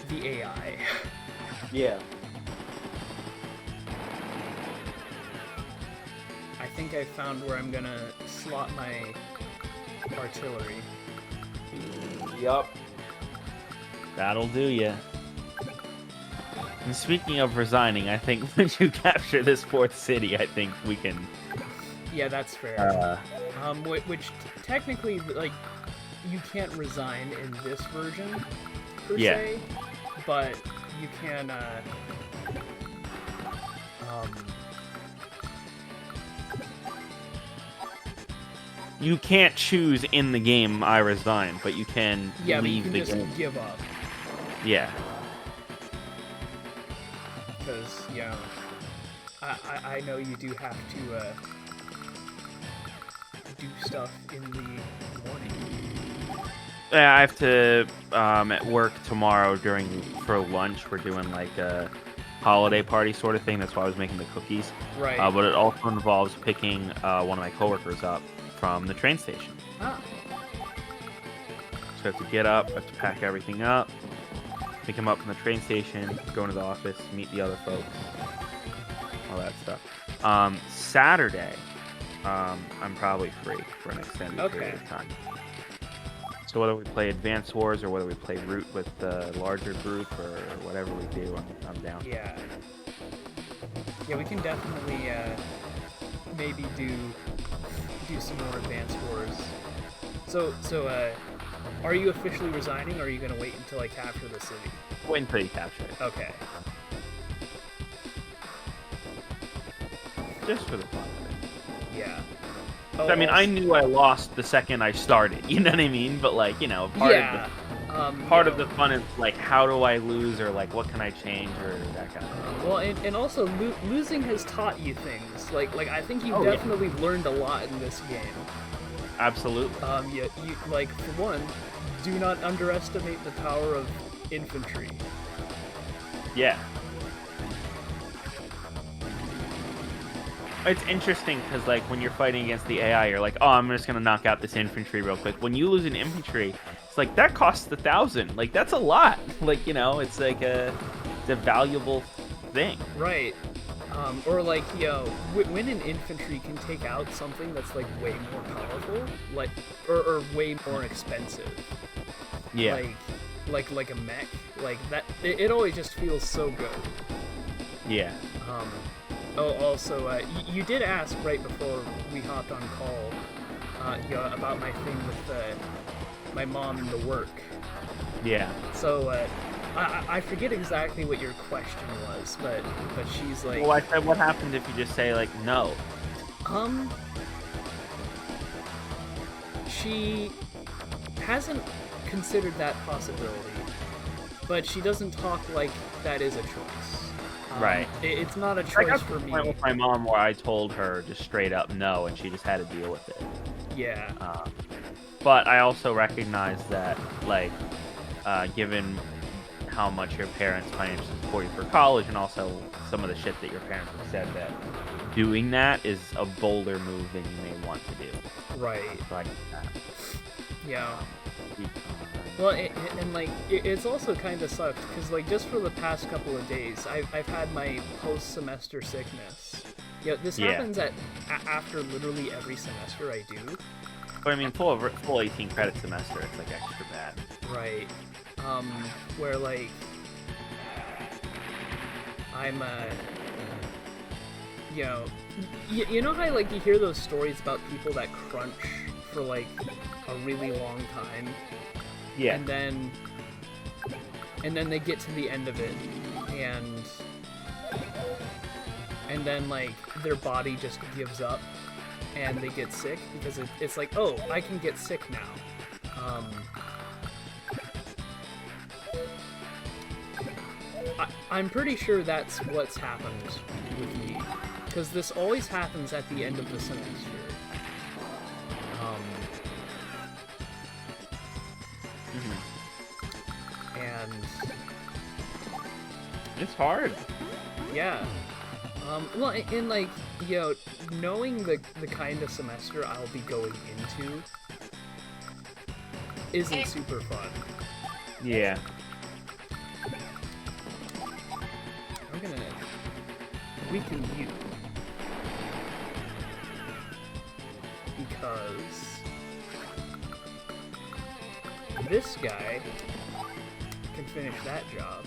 the AI. Yeah. I think I found where I'm gonna slot my artillery. Yup. That'll do ya. And speaking of resigning, I think once you capture this fourth city, I think we can. Yeah, that's fair. Which technically, like, you can't resign in this version per se, but you can. You can't choose in the game I resign, but you can Yeah, but you leave can the just game. give up. Yeah. Because, you know, I know you do have to do stuff in the morning. Yeah, I have to at work tomorrow for lunch. We're doing like a holiday party sort of thing. That's why I was making the cookies. Right. But it also involves picking one of my coworkers up from the train station. Ah. So I have to get up, I have to pack everything up, pick him up from the train station, go into the office, meet the other folks, all that stuff. Saturday, I'm probably free for an extended period of time. So whether we play Advanced Wars or whether we play Root with the larger group or whatever we do, I'm down. Yeah. Yeah, we can definitely maybe do some more Advanced Wars. So are you officially resigning, or are you gonna wait until I capture the city? Wait until you capture it. Okay. Just for the fun of it. Yeah. I mean, I knew I lost the second I started. You know what I mean? But like, you know, part of the fun is like, how do I lose, or like, what can I change, or that kind of thing. Well, and also losing has taught you things. Like I think you've definitely learned a lot in this game. Absolutely. You like, for one, do not underestimate the power of infantry. Yeah. It's interesting because, like, when you're fighting against the AI, you're like, oh, I'm just gonna knock out this infantry real quick. When you lose an infantry, it's like, that costs 1,000. Like, that's a lot. Like, you know, it's like it's a valuable thing. Right. Or like, you know, when an infantry can take out something that's like way more powerful, like, or way more expensive. Yeah. Like a mech, like that. It always just feels so good. Yeah. Oh, also, you did ask right before we hopped on call, about my thing with my mom and the work. Yeah. So, I forget exactly what your question was, but she's like... Well, I said, what happens if you just say, like, no? She hasn't considered that possibility, but she doesn't talk like that is a choice. Right. It's not a choice for me. I got with my mom where I told her just straight up no, and she just had to deal with it. Yeah. But I also recognize that, like, given how much your parents financially support you for college, and also some of the shit that your parents have said, that doing that is a bolder move than you may want to do. Right. So I get that. Yeah. Well, and like, it's also kind of sucked, because, like, just for the past couple of days, I've had my post-semester sickness. Yeah, this happens after literally every semester I do. But I mean, full 18 credit semester, it's, like, extra bad. Right. Where, like, I'm, you know, you know how, like, you hear those stories about people that crunch for, like, a really long time? Yeah. And then they get to the end of it, and then, like, their body just gives up, and they get sick, because it's like, oh, I can get sick now. I'm pretty sure that's what's happened with me, because this always happens at the end of the semester. hard. Yeah. Well, and like, you know, knowing the kind of semester I'll be going into isn't super fun. Yeah. I'm gonna weaken you because this guy can finish that job.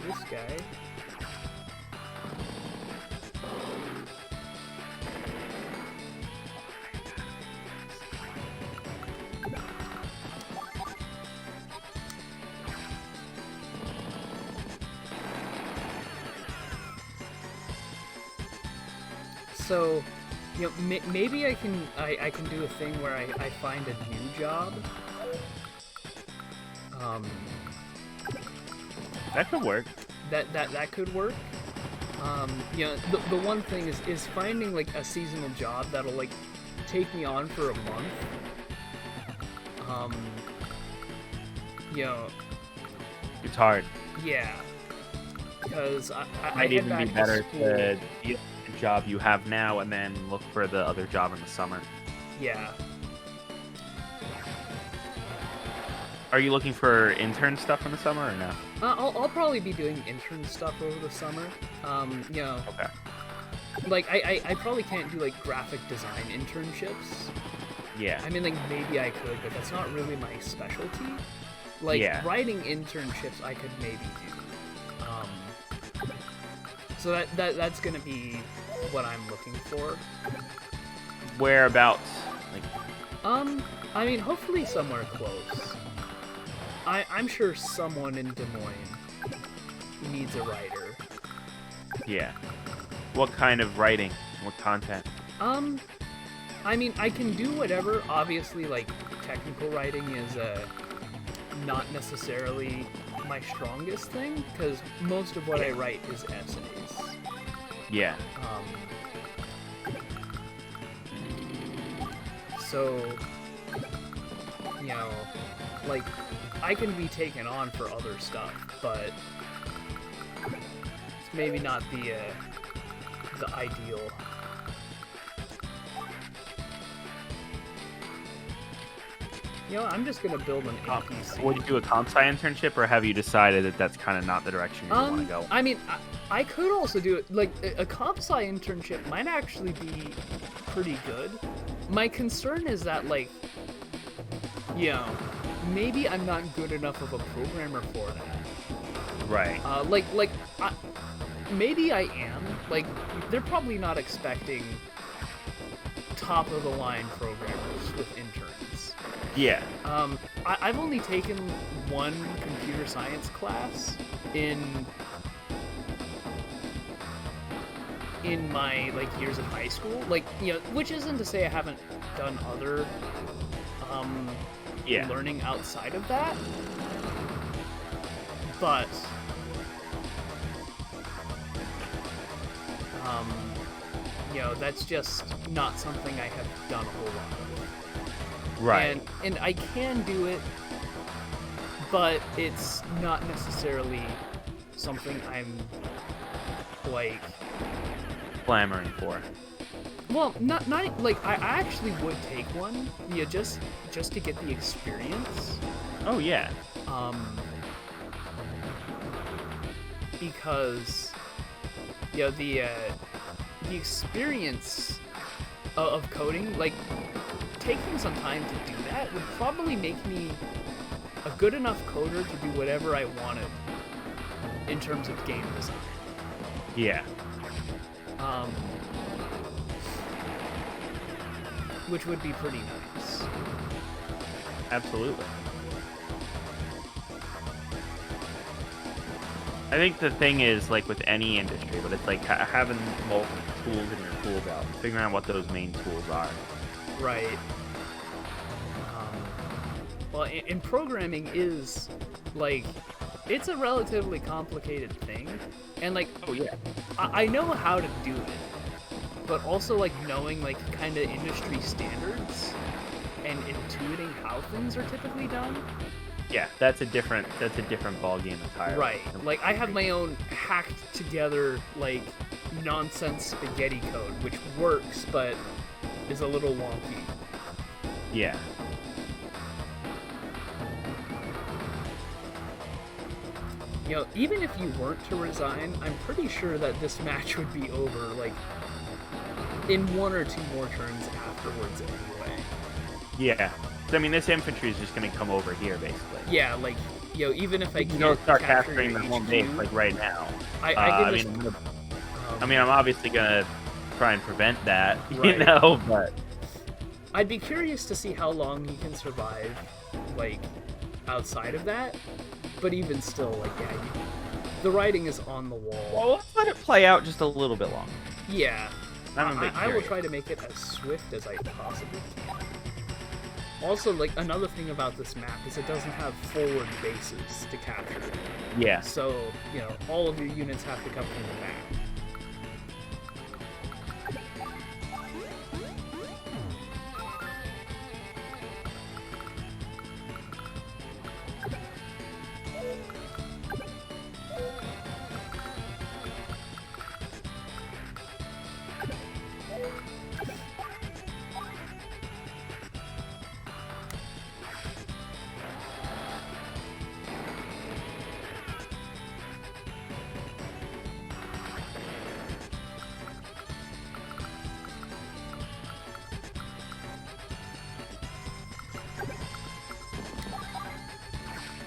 This guy so, you know, maybe I can do a thing where I find a new job. That could work. That could work. You know, the one thing is finding like a seasonal job that'll like take me on for a month. You know, It's hard. yeah, because I Might head even back be better school. to get the job you have now and then look for the other job in the summer. Yeah. Are you looking for intern stuff in the summer or no? I'll probably be doing intern stuff over the summer. You know, Okay. like I probably can't do like graphic design internships. Yeah. I mean, like maybe I could, but that's not really my specialty. Like Yeah. writing internships, I could maybe do. So that's gonna be what I'm looking for. Whereabouts? Like, I mean, hopefully somewhere close. I'm sure someone in Des Moines needs a writer. yeah. What kind of writing? What content? I mean, I can do whatever. Obviously, like, technical writing is not necessarily my strongest thing, because most of what I write is essays. Yeah. So, you know, like, I can be taken on for other stuff, but it's maybe not the ideal. You know, I'm just gonna build an APC. Would you do a comp sci internship, or have you decided that that's kind of not the direction you want to go? I mean, I could also do it, like, a comp sci internship might actually be pretty good. My concern is that, like, you know, maybe I'm not good enough of a programmer for that. Right. Maybe I am. Like, they're probably not expecting top-of-the-line programmers with interns. Yeah. I've only taken one computer science class in my, like, years of high school. Like, you know, which isn't to say I haven't done other, Yeah. learning outside of that. But, you know, that's just not something I have done a whole lot of. Right. And I can do it, but it's not necessarily something I'm, like, Clamoring for. well, not like, I actually would take one, yeah, just to get the experience. Oh yeah. Because, you know, the experience of coding, like, taking some time to do that would probably make me a good enough coder to do whatever I wanted in terms of game design. Yeah. Which would be pretty nice. Absolutely. I think the thing is, like with any industry, but it's like having multiple tools in your tool belt, figuring out what those main tools are. Right. Well, and programming is, like, it's a relatively complicated thing, and, like, Oh yeah. I know how to do it, but also like knowing like kind of industry standards and intuiting how things are typically done. Yeah, that's a different ball game entirely. Right. Like I have my own hacked together like nonsense spaghetti code, which works but is a little wonky. Yeah. You know, even if you weren't to resign, I'm pretty sure that this match would be over, like, in 1 or 2 more turns afterwards anyway. Yeah. So, I mean, this infantry is just going to come over here, basically. Yeah, like, you know, even if I You can't don't start capture capturing your the home HQ, base, like, right now. I can just... I'm obviously going to try and prevent that, Right. you know, but... I'd be curious to see how long he can survive, like, outside of that. But even still, like, yeah, the writing is on the wall. Well, let's let it play out just a little bit longer. Yeah. I will curious. try to make it as swift as I possibly can. Also, like, another thing about this map is it doesn't have forward bases to capture. Yeah. So, you know, all of your units have to come from the back.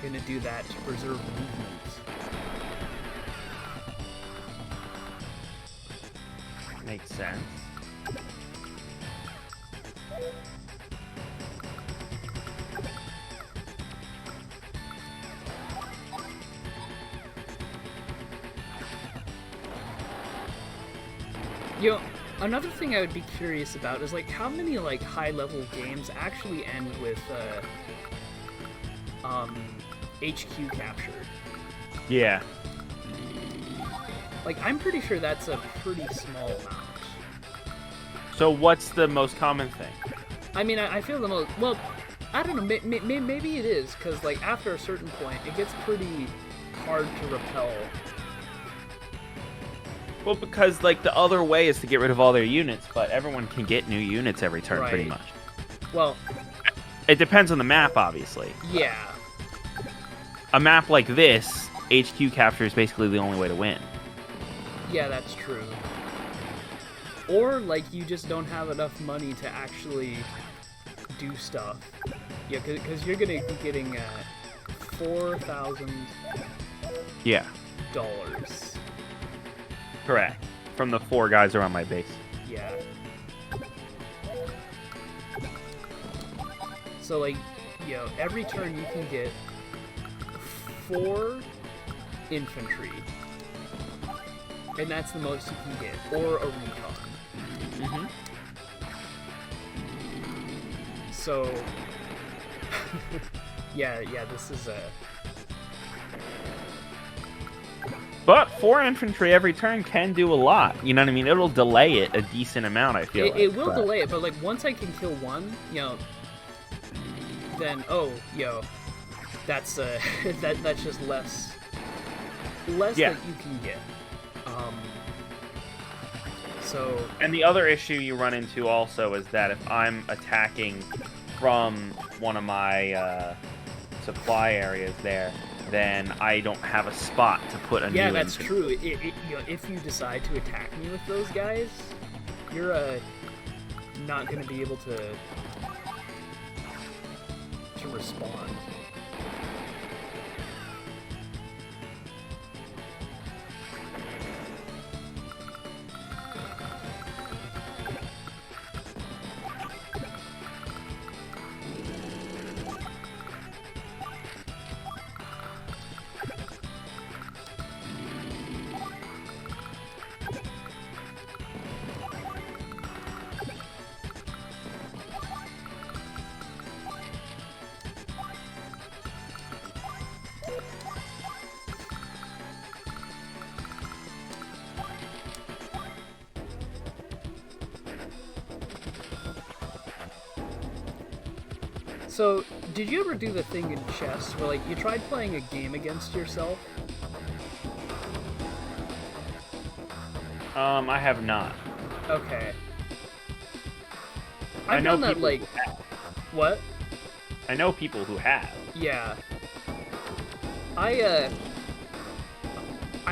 Gonna do that to preserve movement. Makes sense. You know, another thing I would be curious about is like how many like high-level games actually end with HQ capture. Yeah. Like I'm pretty sure that's a pretty small amount. So what's the most common thing? I mean, I feel the most well. I don't know. Maybe it is because like after a certain point, it gets pretty hard to repel. Well, because, like, the other way is to get rid of all their units, but everyone can get new units every turn, pretty Right. much. Well, It depends on the map, obviously. yeah. A map like this, HQ capture is basically the only way to win. Yeah, that's true. Or, like, you just don't have enough money to actually do stuff. Yeah, because you're going to be getting $4,000. Yeah, correct. From the 4 guys around my base. Yeah. So, like, you know, every turn you can get 4 infantry. And that's the most you can get. Or a recon. Mm-hmm. So, yeah, this is But 4 infantry every turn can do a lot. You know what I mean? It'll delay it a decent amount, I feel like. It will but- delay it, but like once I can kill one, you know, then that's that's just less Yeah. that you can get. So And the other issue you run into also is that if I'm attacking from one of my supply areas there, then I don't have a spot to put a new yeah, that's infantry. true. You know, if you decide to attack me with those guys, you're not gonna be able to respond. So, did you ever do the thing in chess where, like, you tried playing a game against yourself? I have not. Okay. I I've know done that, people like... who have. What? I know people who have. Yeah. I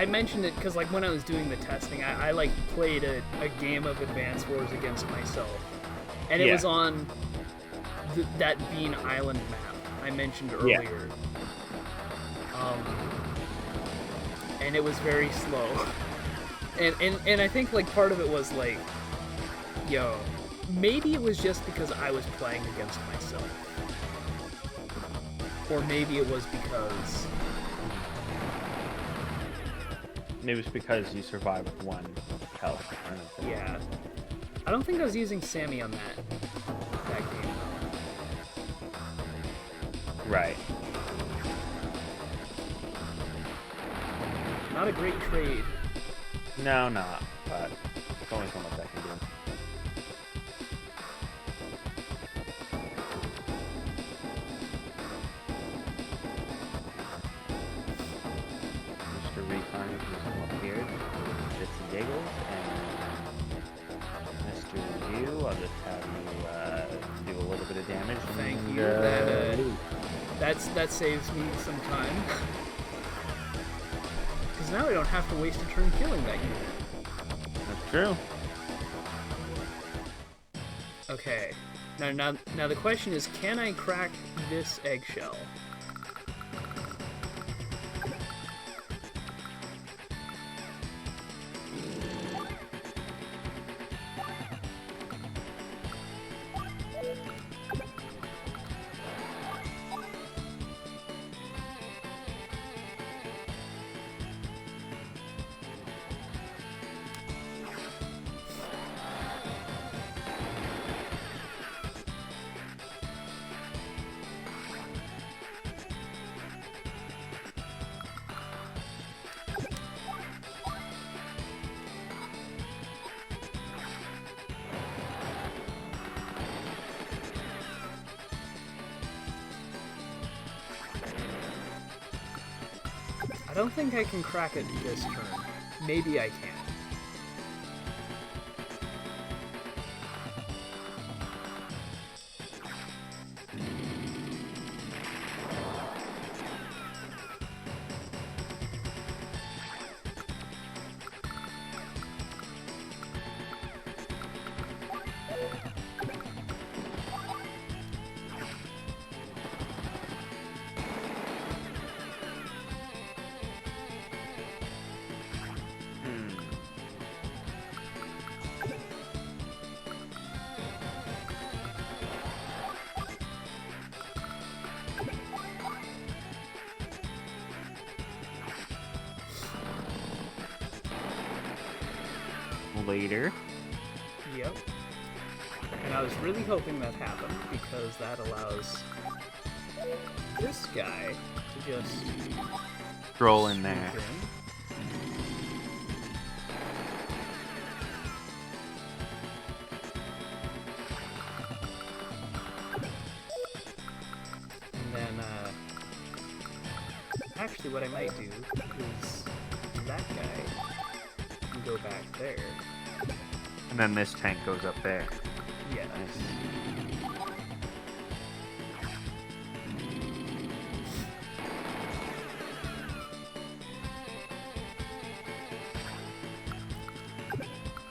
mentioned it because, like, when I was doing the testing, I like, played a game of Advance Wars against myself. And it was on that Bean Island map I mentioned earlier. And it was very slow. And I think, like, part of it was, like, yo, maybe it was just because I was playing against myself. Or maybe it was because... Maybe it's because you survive with 1 health. Yeah. I don't think I was using Sammy on that game, though. Right. Not a great trade. No, not. But it's only so much I can do. Mr. Refund just come up here, bits and giggles, and Mr. You, I'll just have you do a little bit of damage. Thank and, you. That saves me some time. Because now I don't have to waste a turn killing that unit. That's true. Okay. Now the question is, can I crack this eggshell? I don't think I can crack it this turn. Maybe I can. Later. Yep. And I was really hoping that happened, because that allows this guy to just Roll in there. swoop in. And then, actually what I might do is that guy can go back there. And then this tank goes up there. Yeah.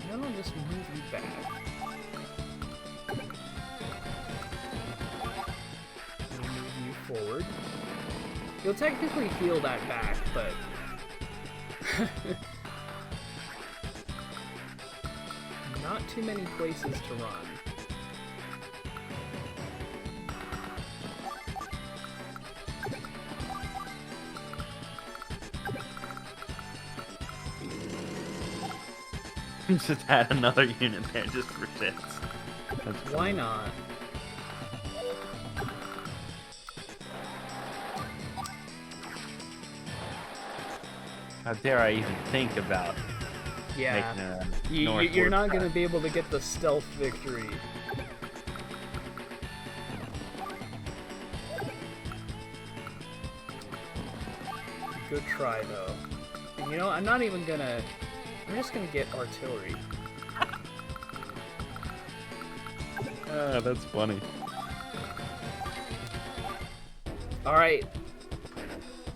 Then I'll just move you back. And move you forward. You'll technically heal that back, but... not too many places to run. Just add another unit there just for shits. That's Why funny. not? How dare I even think about Yeah. making a You're northward not going to path. be able to get the stealth victory. Good try, though. And you know, I'm not even gonna... I'm just gonna get artillery. Ah, that's funny. Alright.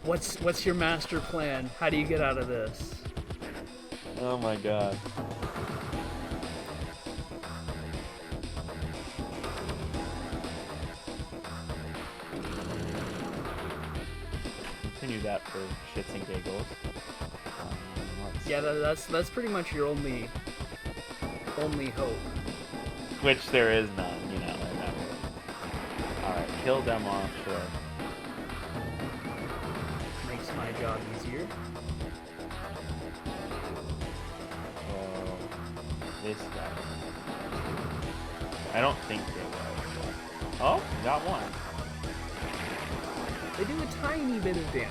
What's your master plan? How do you get out of this? Oh my god. Continue that for shits and giggles. Yeah, that's pretty much your only hope. Which there is none, you know. Alright, kill them off, sure. Makes my job easier. Oh, this guy. I don't think they will. Oh, got one. They do a tiny bit of damage.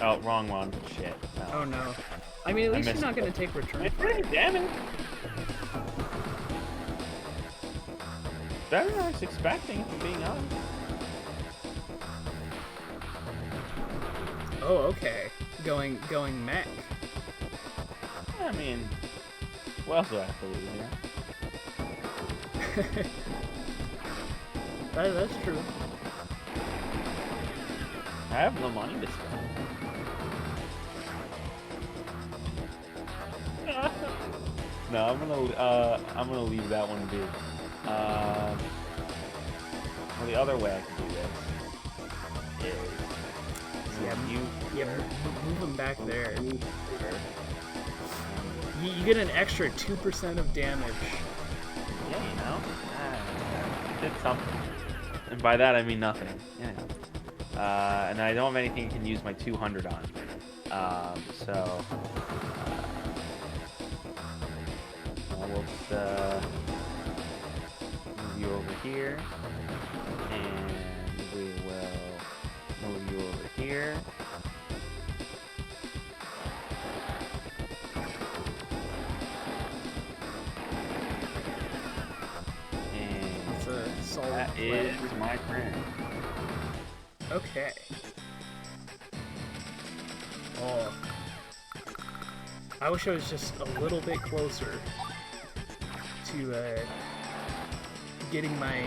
Oh, wrong one. Shit. No. Oh no. I mean, at least you're missed not it. gonna take return It's fire. pretty damage. Better than I was expecting, if I'm being honest. Oh, okay. Going mech. I mean, what else do I have to lose here? That's true. I have no money to spend. No, I'm gonna leave that one be. Well, the other way I can do this is Move them back there. You get an extra 2% of damage. Yeah, you know, did something, and by that I mean nothing. You know. And I don't have anything you can use my 200 on. So we'll just move you over here, and we will move you over here. And It's a solid that play. is my turn. Okay. Oh. I wish I was just a little bit closer to getting my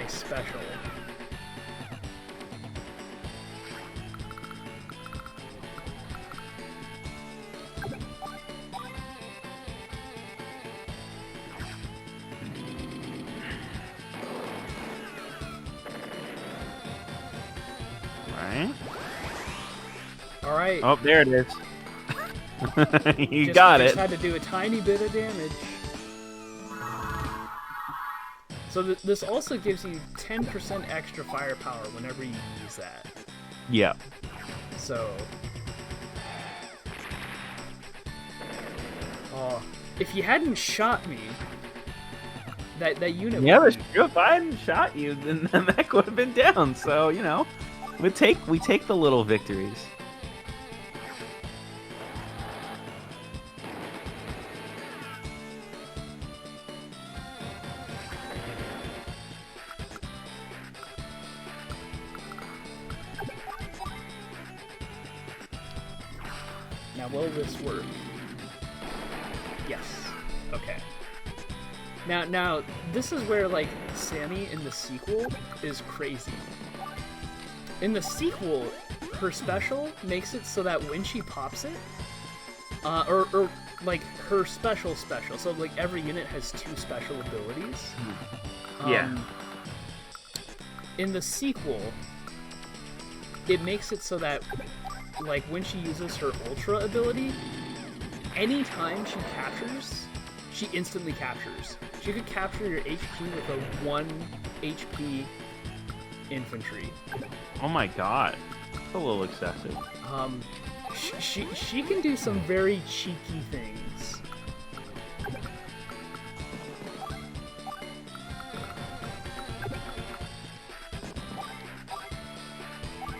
special. Right. All right. Oh, there it is. You Just- got just it. had to do a tiny bit of damage. So this also gives you 10% extra firepower whenever you use that. Yeah. So, if you hadn't shot me, that unit Yeah, would that's true. If I hadn't shot you, then the mech would have been down. So, you know, we take the little victories. Now, will this work? Yes. Okay. Now, this is where, like, Sammy in the sequel is crazy. In the sequel, her special makes it so that when she pops it, or like, her special, so, like, every unit has 2 special abilities. Yeah. In the sequel, it makes it so that, like, when she uses her Ultra ability, anytime she captures, she instantly captures. She could capture your HP with a 1 HP infantry. Oh my god. That's a little excessive. She can do some very cheeky things.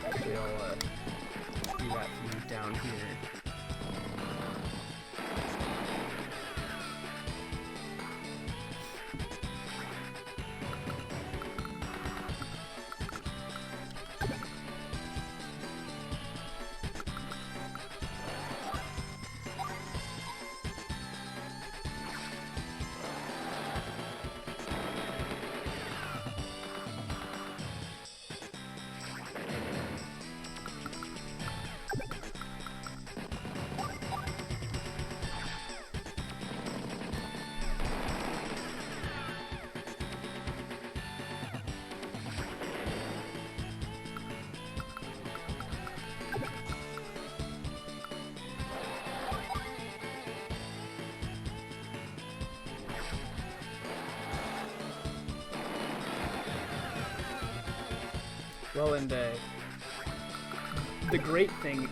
Actually, I'll do that for you down here. Well, and the great thing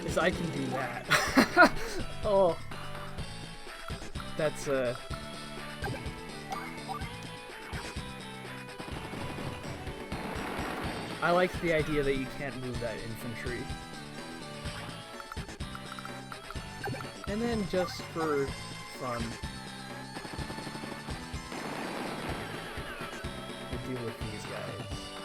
is I can do that. Oh. That's, I like the idea that you can't move that infantry. And then just for fun, we'll deal with these guys.